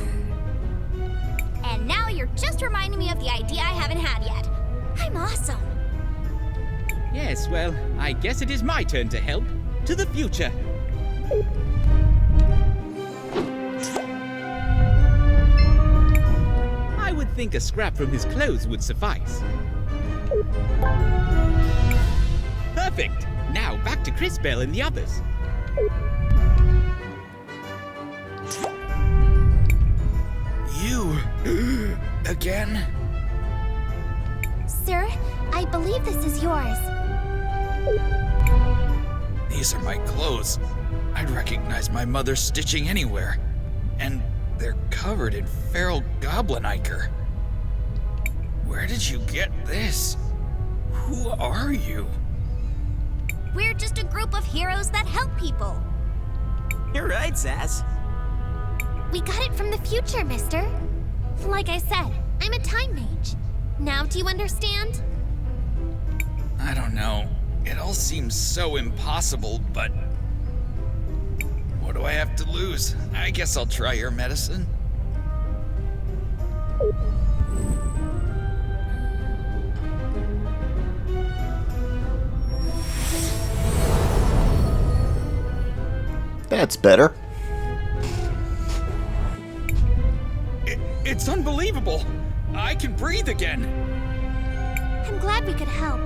Speaker 2: And now you're just reminding me of the idea I haven't had yet. I'm awesome!
Speaker 11: Yes, well, I guess it is my turn to help. To the future. I would think a scrap from his clothes would suffice. Perfect! Now back to Cris Bell and the others.
Speaker 4: You... again?
Speaker 2: Sir, I believe this is yours.
Speaker 4: These are my clothes. I'd recognize my mother's stitching anywhere. And they're covered in feral goblin ichor. Where did you get this? Who are you?
Speaker 2: We're just a group of heroes that help people.
Speaker 14: You're right, Sass.
Speaker 2: We got it from the future, mister. Like I said, I'm a time mage. Now do you understand?
Speaker 4: I don't know. It all seems so impossible, but... what do I have to lose? I guess I'll try your medicine.
Speaker 1: That's better.
Speaker 4: It's unbelievable! I can breathe again!
Speaker 2: I'm glad we could help.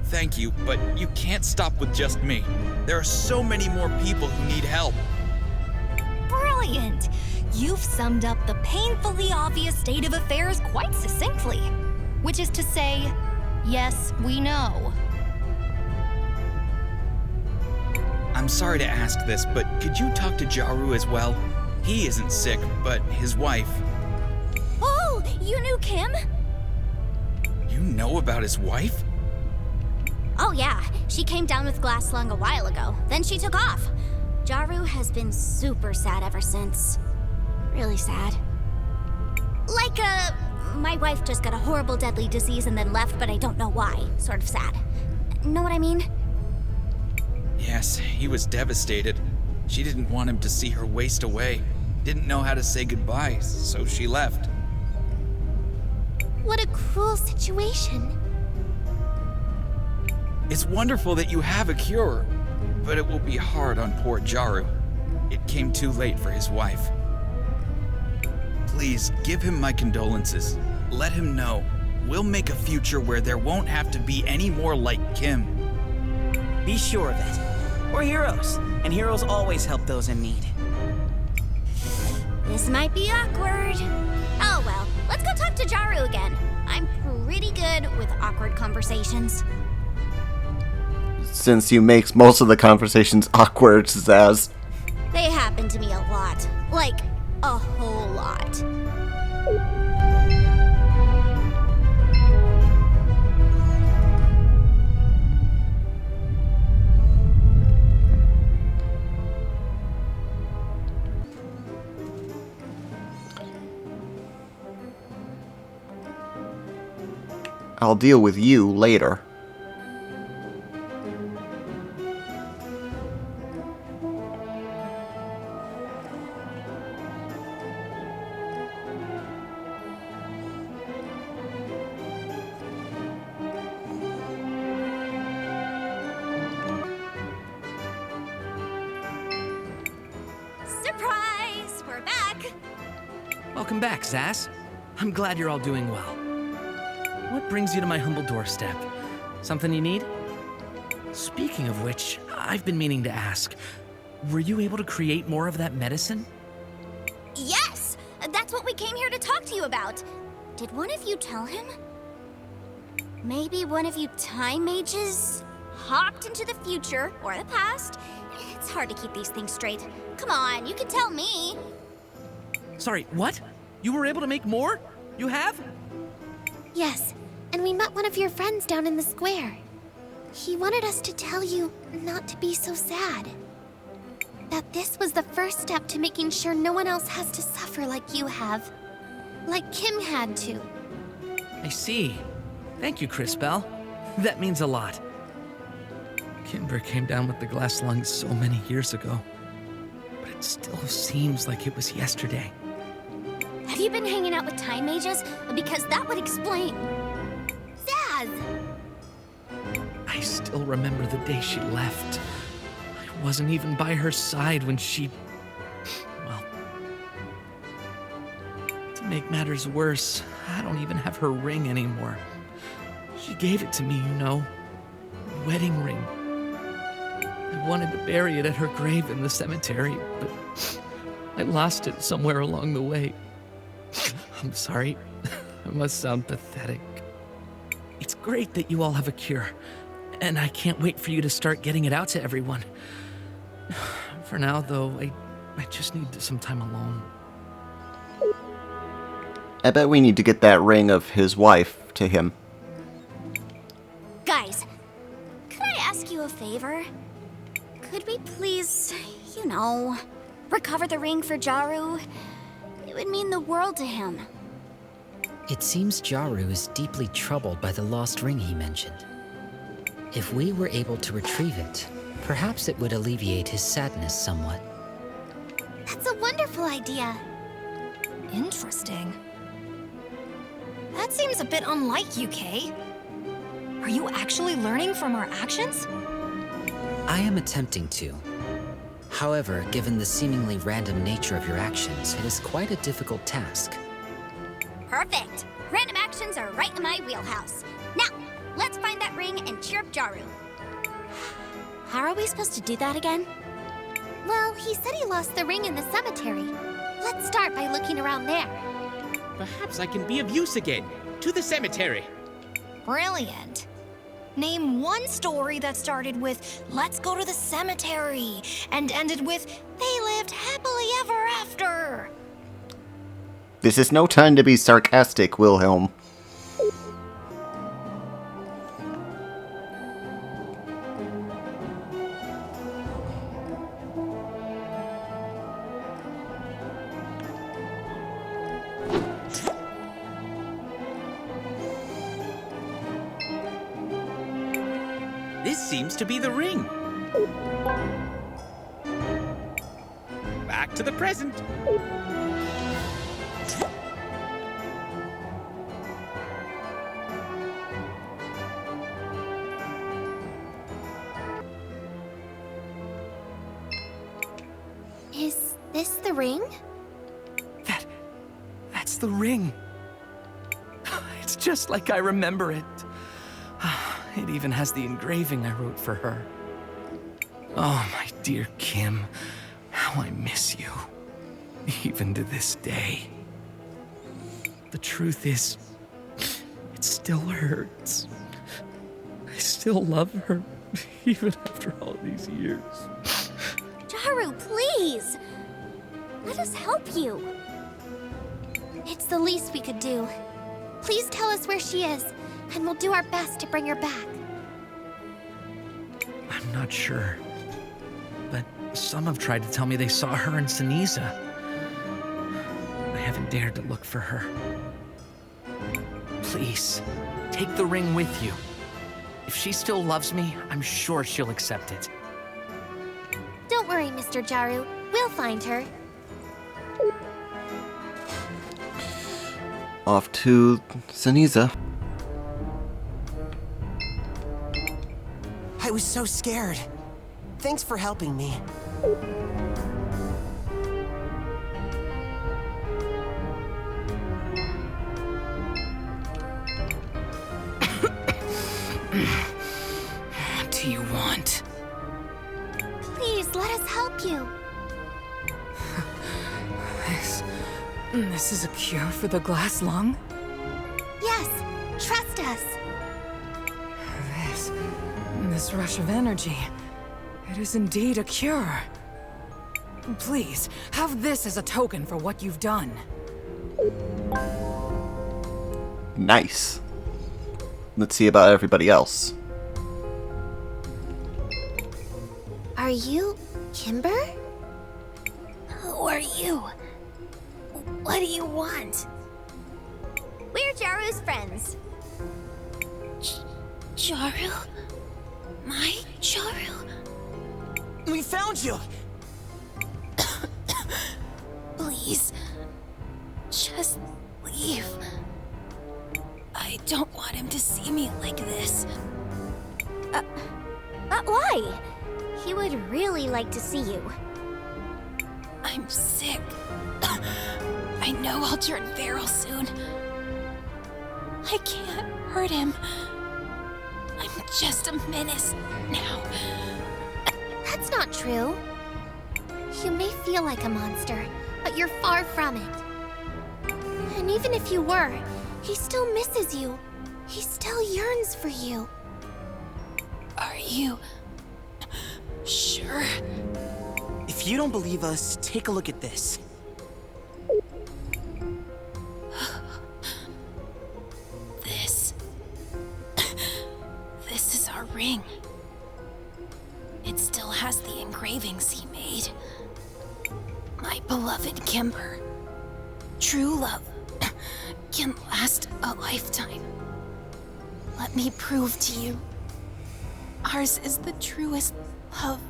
Speaker 4: Thank you, but you can't stop with just me. There are so many more people who need help.
Speaker 15: Brilliant! You've summed up the painfully obvious state of affairs quite succinctly. Which is to say, yes, we know.
Speaker 4: I'm sorry to ask this, but could you talk to Jaru as well? He isn't sick, but his wife.
Speaker 2: Oh, you knew Kim?
Speaker 4: You know about his wife?
Speaker 2: Oh yeah, she came down with glass lung a while ago. Then she took off. Jaru has been super sad ever since. Really sad. Like, my wife just got a horrible deadly disease and then left, but I don't know why. Sort of sad. Know what I mean?
Speaker 4: Yes, he was devastated. She didn't want him to see her waste away. Didn't know how to say goodbye, so she left.
Speaker 2: What a cruel situation.
Speaker 4: It's wonderful that you have a cure, but it will be hard on poor Jaru. It came too late for his wife. Please, give him my condolences. Let him know. We'll make a future where there won't have to be any more like Kim.
Speaker 14: Be sure of it. We're heroes, and heroes always help those in need.
Speaker 2: This might be awkward. Oh well, let's go talk to Jaru again. I'm pretty good with awkward conversations.
Speaker 1: Since you make most of the conversations awkward, Zaz.
Speaker 2: They happen to me a lot. Like, a whole lot.
Speaker 1: I'll deal with you later.
Speaker 2: Surprise! We're back!
Speaker 17: Welcome back, Zaz. I'm glad you're all doing well. What brings you to my humble doorstep? Something you need? Speaking of which, I've been meaning to ask. Were you able to create more of that medicine?
Speaker 2: Yes! That's what we came here to talk to you about. Did one of you tell him? Maybe one of you time mages hopped into the future or the past? It's hard to keep these things straight. Come on, you can tell me.
Speaker 17: Sorry, what? You were able to make more? You have?
Speaker 2: Yes, and we met one of your friends down in the square. He wanted us to tell you not to be so sad. That this was the first step to making sure no one else has to suffer like you have. Like Kim had to.
Speaker 17: I see. Thank you, Cris Bell. That means a lot. Kimber came down with the glass lungs so many years ago, but it still seems like it was yesterday.
Speaker 2: Have you been hanging out with time mages? Because that would explain. Zaz!
Speaker 17: I still remember the day she left. I wasn't even by her side when she... Well... To make matters worse, I don't even have her ring anymore. She gave it to me, you know. A wedding ring. I wanted to bury it at her grave in the cemetery, but I lost it somewhere along the way. I'm sorry. I must sound pathetic. It's great that you all have a cure, and I can't wait for you to start getting it out to everyone. For now, though, I just need some time alone.
Speaker 1: I bet we need to get that ring of his wife to him.
Speaker 2: Guys, could I ask you a favor? Could we please, you know, recover the ring for Jaru? It would mean the world to him.
Speaker 5: It seems Jaru is deeply troubled by the lost ring he mentioned. If we were able to retrieve it, perhaps it would alleviate his sadness somewhat.
Speaker 2: That's a wonderful idea.
Speaker 18: Interesting. That seems a bit unlike you, Kay. Are you actually learning from our actions?
Speaker 5: I am attempting to. However, given the seemingly random nature of your actions, it is quite a difficult task.
Speaker 2: Perfect. Random actions are right in my wheelhouse. Now, let's find that ring and cheer up Jaru. How are we supposed to do that again? Well, he said he lost the ring in the cemetery. Let's start by looking around there.
Speaker 11: Perhaps I can be of use again. To the cemetery.
Speaker 18: Brilliant. Name one story that started with, "Let's go to the cemetery," and ended with, "They lived happily ever after."
Speaker 1: This is no time to be sarcastic, Wilhelm.
Speaker 11: This seems to be the ring. Back to the present.
Speaker 2: Is this the ring?
Speaker 17: That's the ring. It's just like I remember it. It even has the engraving I wrote for her. Oh, my dear Kim, how I miss you, even to this day. The truth is, it still hurts. I still love her. even after all these years.
Speaker 2: Jaru, please! Let us help you. It's the least we could do. Please tell us where she is, and we'll do our best to bring her back.
Speaker 17: I'm not sure. But some have tried to tell me they saw her in Seniza. I haven't dared to look for her. Please, take the ring with you. If she still loves me, I'm sure she'll accept it.
Speaker 2: Don't worry, Mr. Jaru. We'll find her.
Speaker 1: Off to Seniza.
Speaker 19: I was so scared. Thanks for helping me.
Speaker 5: What do you want?
Speaker 2: Please, let us help you.
Speaker 20: This is a cure for the glass lung?
Speaker 2: Yes, trust us.
Speaker 20: This rush of energy, it is indeed a cure. Please, have this as a token for what you've done.
Speaker 1: Nice. Let's see about everybody else.
Speaker 2: Are you Kimber? Who are you? What do you want? We're Jaru's friends.
Speaker 10: Jaru? My Jaru?
Speaker 19: We found you!
Speaker 10: Please, just leave. I don't want him to see me like this.
Speaker 2: Why? He would really like to see you.
Speaker 10: I'm sick. I know I'll turn feral soon. I can't hurt him. I'm just a menace now.
Speaker 2: That's not true. You may feel like a monster, but you're far from it. And even if you were, he still misses you. He still yearns for you.
Speaker 10: Are you sure?
Speaker 14: If you don't believe us, take a look at this.
Speaker 10: This is our ring. It still has the engravings he made. My beloved Kimber. True love can last a lifetime. Let me prove to you. Ours is the truest love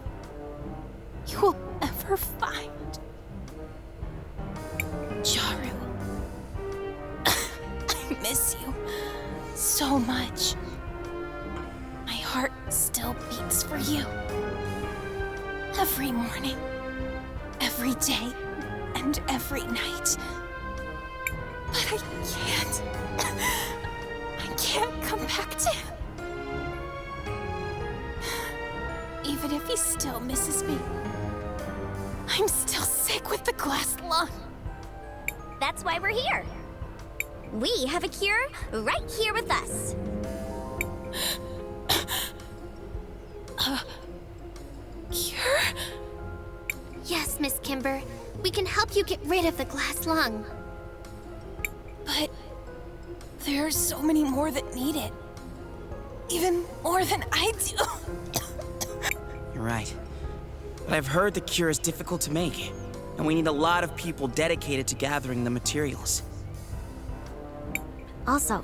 Speaker 10: you will ever find. Jaru. I miss you so much. My heart still beats for you. Every morning, every day, and every night. But I can't. I can't come back to him. Even if he still misses me, I'm still sick with the glass lung.
Speaker 2: That's why we're here. We have a cure right here with us.
Speaker 10: Cure?
Speaker 2: Yes, Miss Kimber. We can help you get rid of the glass lung.
Speaker 10: But there are so many more that need it. Even more than I do.
Speaker 14: You're right. But I've heard the cure is difficult to make, and we need a lot of people dedicated to gathering the materials.
Speaker 2: Also,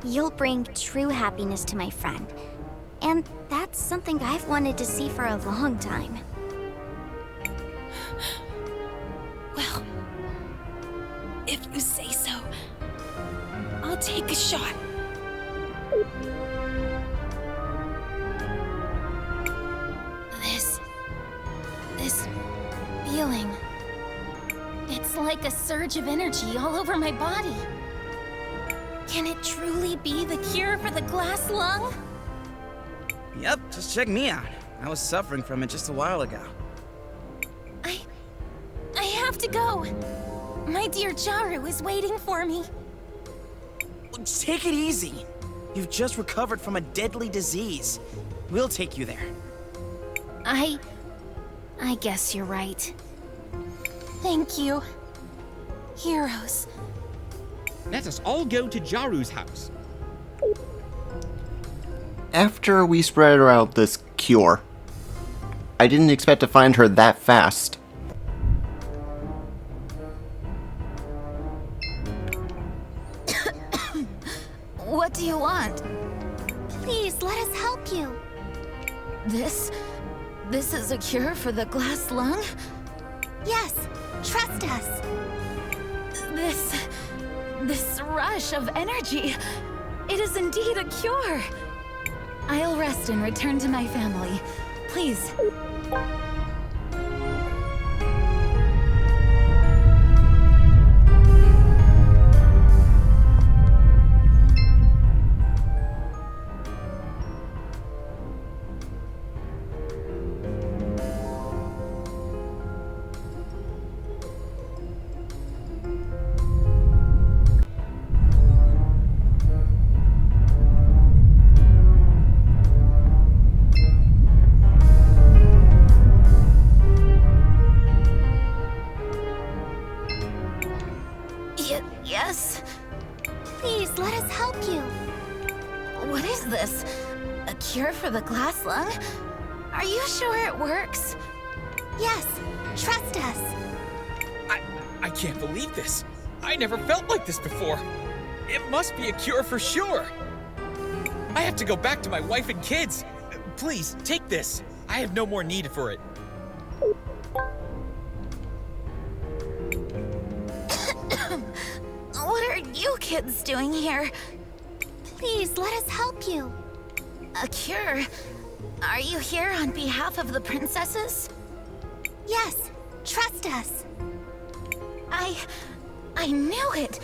Speaker 2: you'll bring true happiness to my friend. And that's something I've wanted to see for a long time.
Speaker 10: Well, if you say so, I'll take a shot. This feeling. It's like a surge of energy all over my body. Can it truly be the cure for the glass lung?
Speaker 14: Yep, just check me out. I was suffering from it just a while ago.
Speaker 10: I have to go. My dear Jaru is waiting for me.
Speaker 14: Take it easy. You've just recovered from a deadly disease. We'll take you there.
Speaker 10: I guess you're right. Thank you. Heroes.
Speaker 11: Let us all go to Jaru's house.
Speaker 1: After we spread out this cure, I didn't expect to find her that fast.
Speaker 10: What do you want?
Speaker 2: Please, let us help you.
Speaker 10: This is a cure for the glass lung?
Speaker 2: Yes, trust us.
Speaker 10: This rush of energy, it is indeed a cure. I'll rest and return to my family. Please. Yes?
Speaker 2: Please, let us help you.
Speaker 10: What is this? A cure for the glass lung? Are you sure it works?
Speaker 2: Yes, trust us.
Speaker 4: I can't believe this. I never felt like this before. It must be a cure for sure. I have to go back to my wife and kids. Please, take this. I have no more need for it.
Speaker 10: What are you kids doing here?
Speaker 2: Please, let us help you.
Speaker 10: A cure? Are you here on behalf of the princesses?
Speaker 2: Yes, trust us.
Speaker 10: I knew it!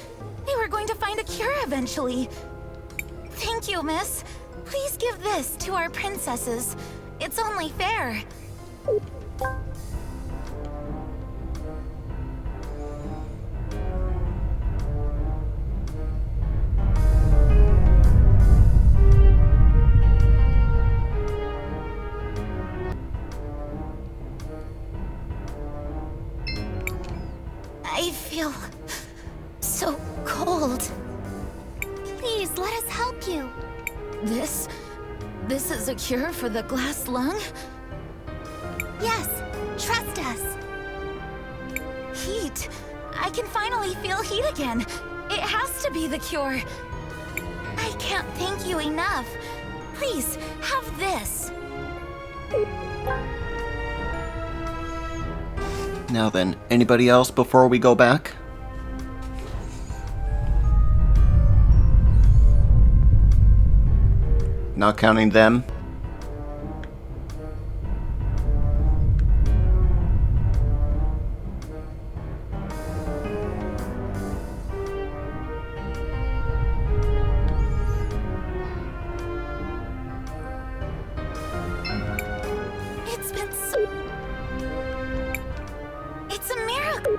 Speaker 10: They were going to find a cure eventually. Thank you, miss. Please give this to our princesses. It's only fair. I feel so cold.
Speaker 2: Please, let us help you.
Speaker 10: This is a cure for the glass lung?
Speaker 2: Yes, trust us.
Speaker 10: Heat. I can finally feel heat again. It has to be the cure. I can't thank you enough. Please, have this.
Speaker 1: Now then, anybody else before we go back? Not counting them.
Speaker 10: It's been so... It's a miracle.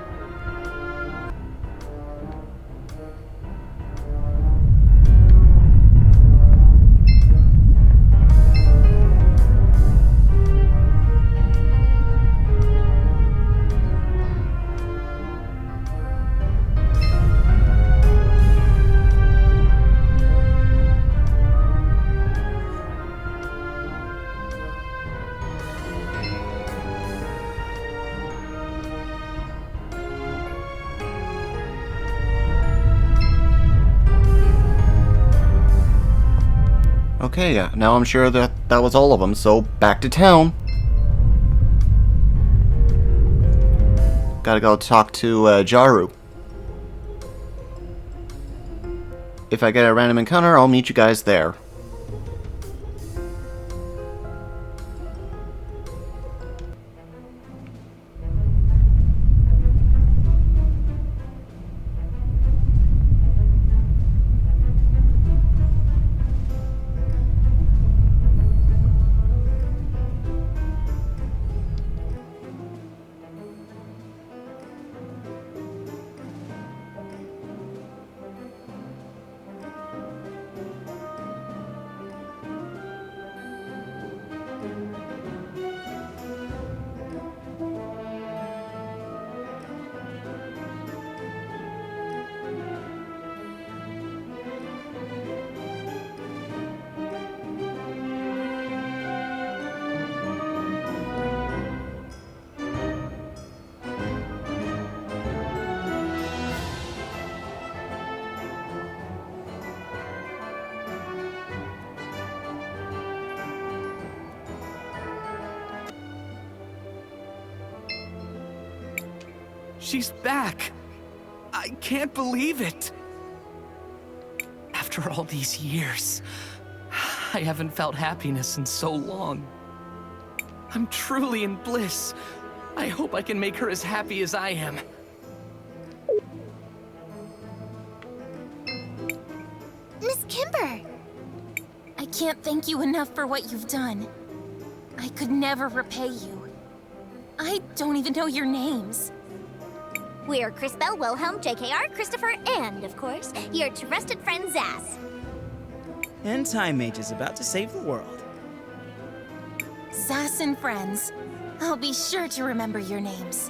Speaker 1: Okay, yeah, now I'm sure that was all of them, so back to town. Gotta go talk to Jaru. If I get a random encounter, I'll meet you guys there.
Speaker 17: She's back. I can't believe it. After all these years, I haven't felt happiness in so long. I'm truly in bliss. I hope I can make her as happy as I am.
Speaker 10: Miss Kimber! I can't thank you enough for what you've done. I could never repay you. I don't even know your names.
Speaker 2: We're Crispell, Wilhelm, JKR, Christopher, and, of course, your trusted friend Zaz.
Speaker 14: And Time Mage is about to save the world.
Speaker 10: Sass and friends. I'll be sure to remember your names.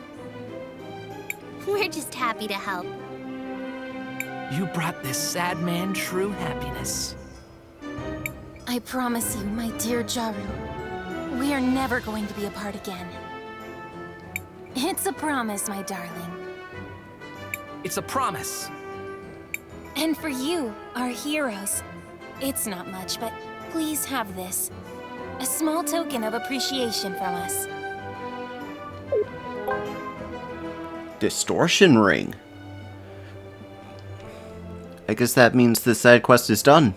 Speaker 2: We're just happy to help.
Speaker 17: You brought this sad man true happiness.
Speaker 10: I promise you, my dear Jaru, we are never going to be apart again. It's a promise, my darling.
Speaker 17: It's a promise.
Speaker 10: And for you, our heroes, it's not much, but please have this. A small token of appreciation from us.
Speaker 1: Distortion ring. I guess that means the side quest is done.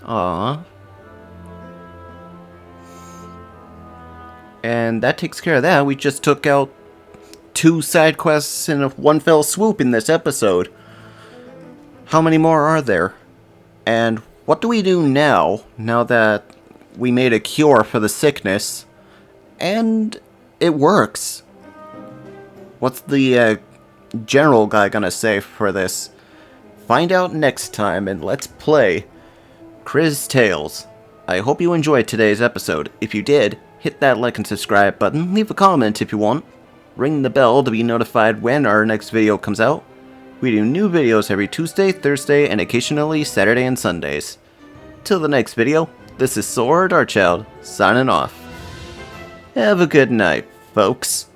Speaker 1: Aww. And that takes care of that. We just took out 2 side quests in one fell swoop in this episode. How many more are there? And what do we do now that we made a cure for the sickness? And it works. What's the general guy gonna say for this? Find out next time, and let's play Cris Tales. I hope you enjoyed today's episode. If you did, hit that like and subscribe button, leave a comment if you want, ring the bell to be notified when our next video comes out. We do new videos every Tuesday, Thursday, and occasionally Saturday and Sundays. Till the next video, this is Saur, Darkchild, signing off. Have a good night, folks.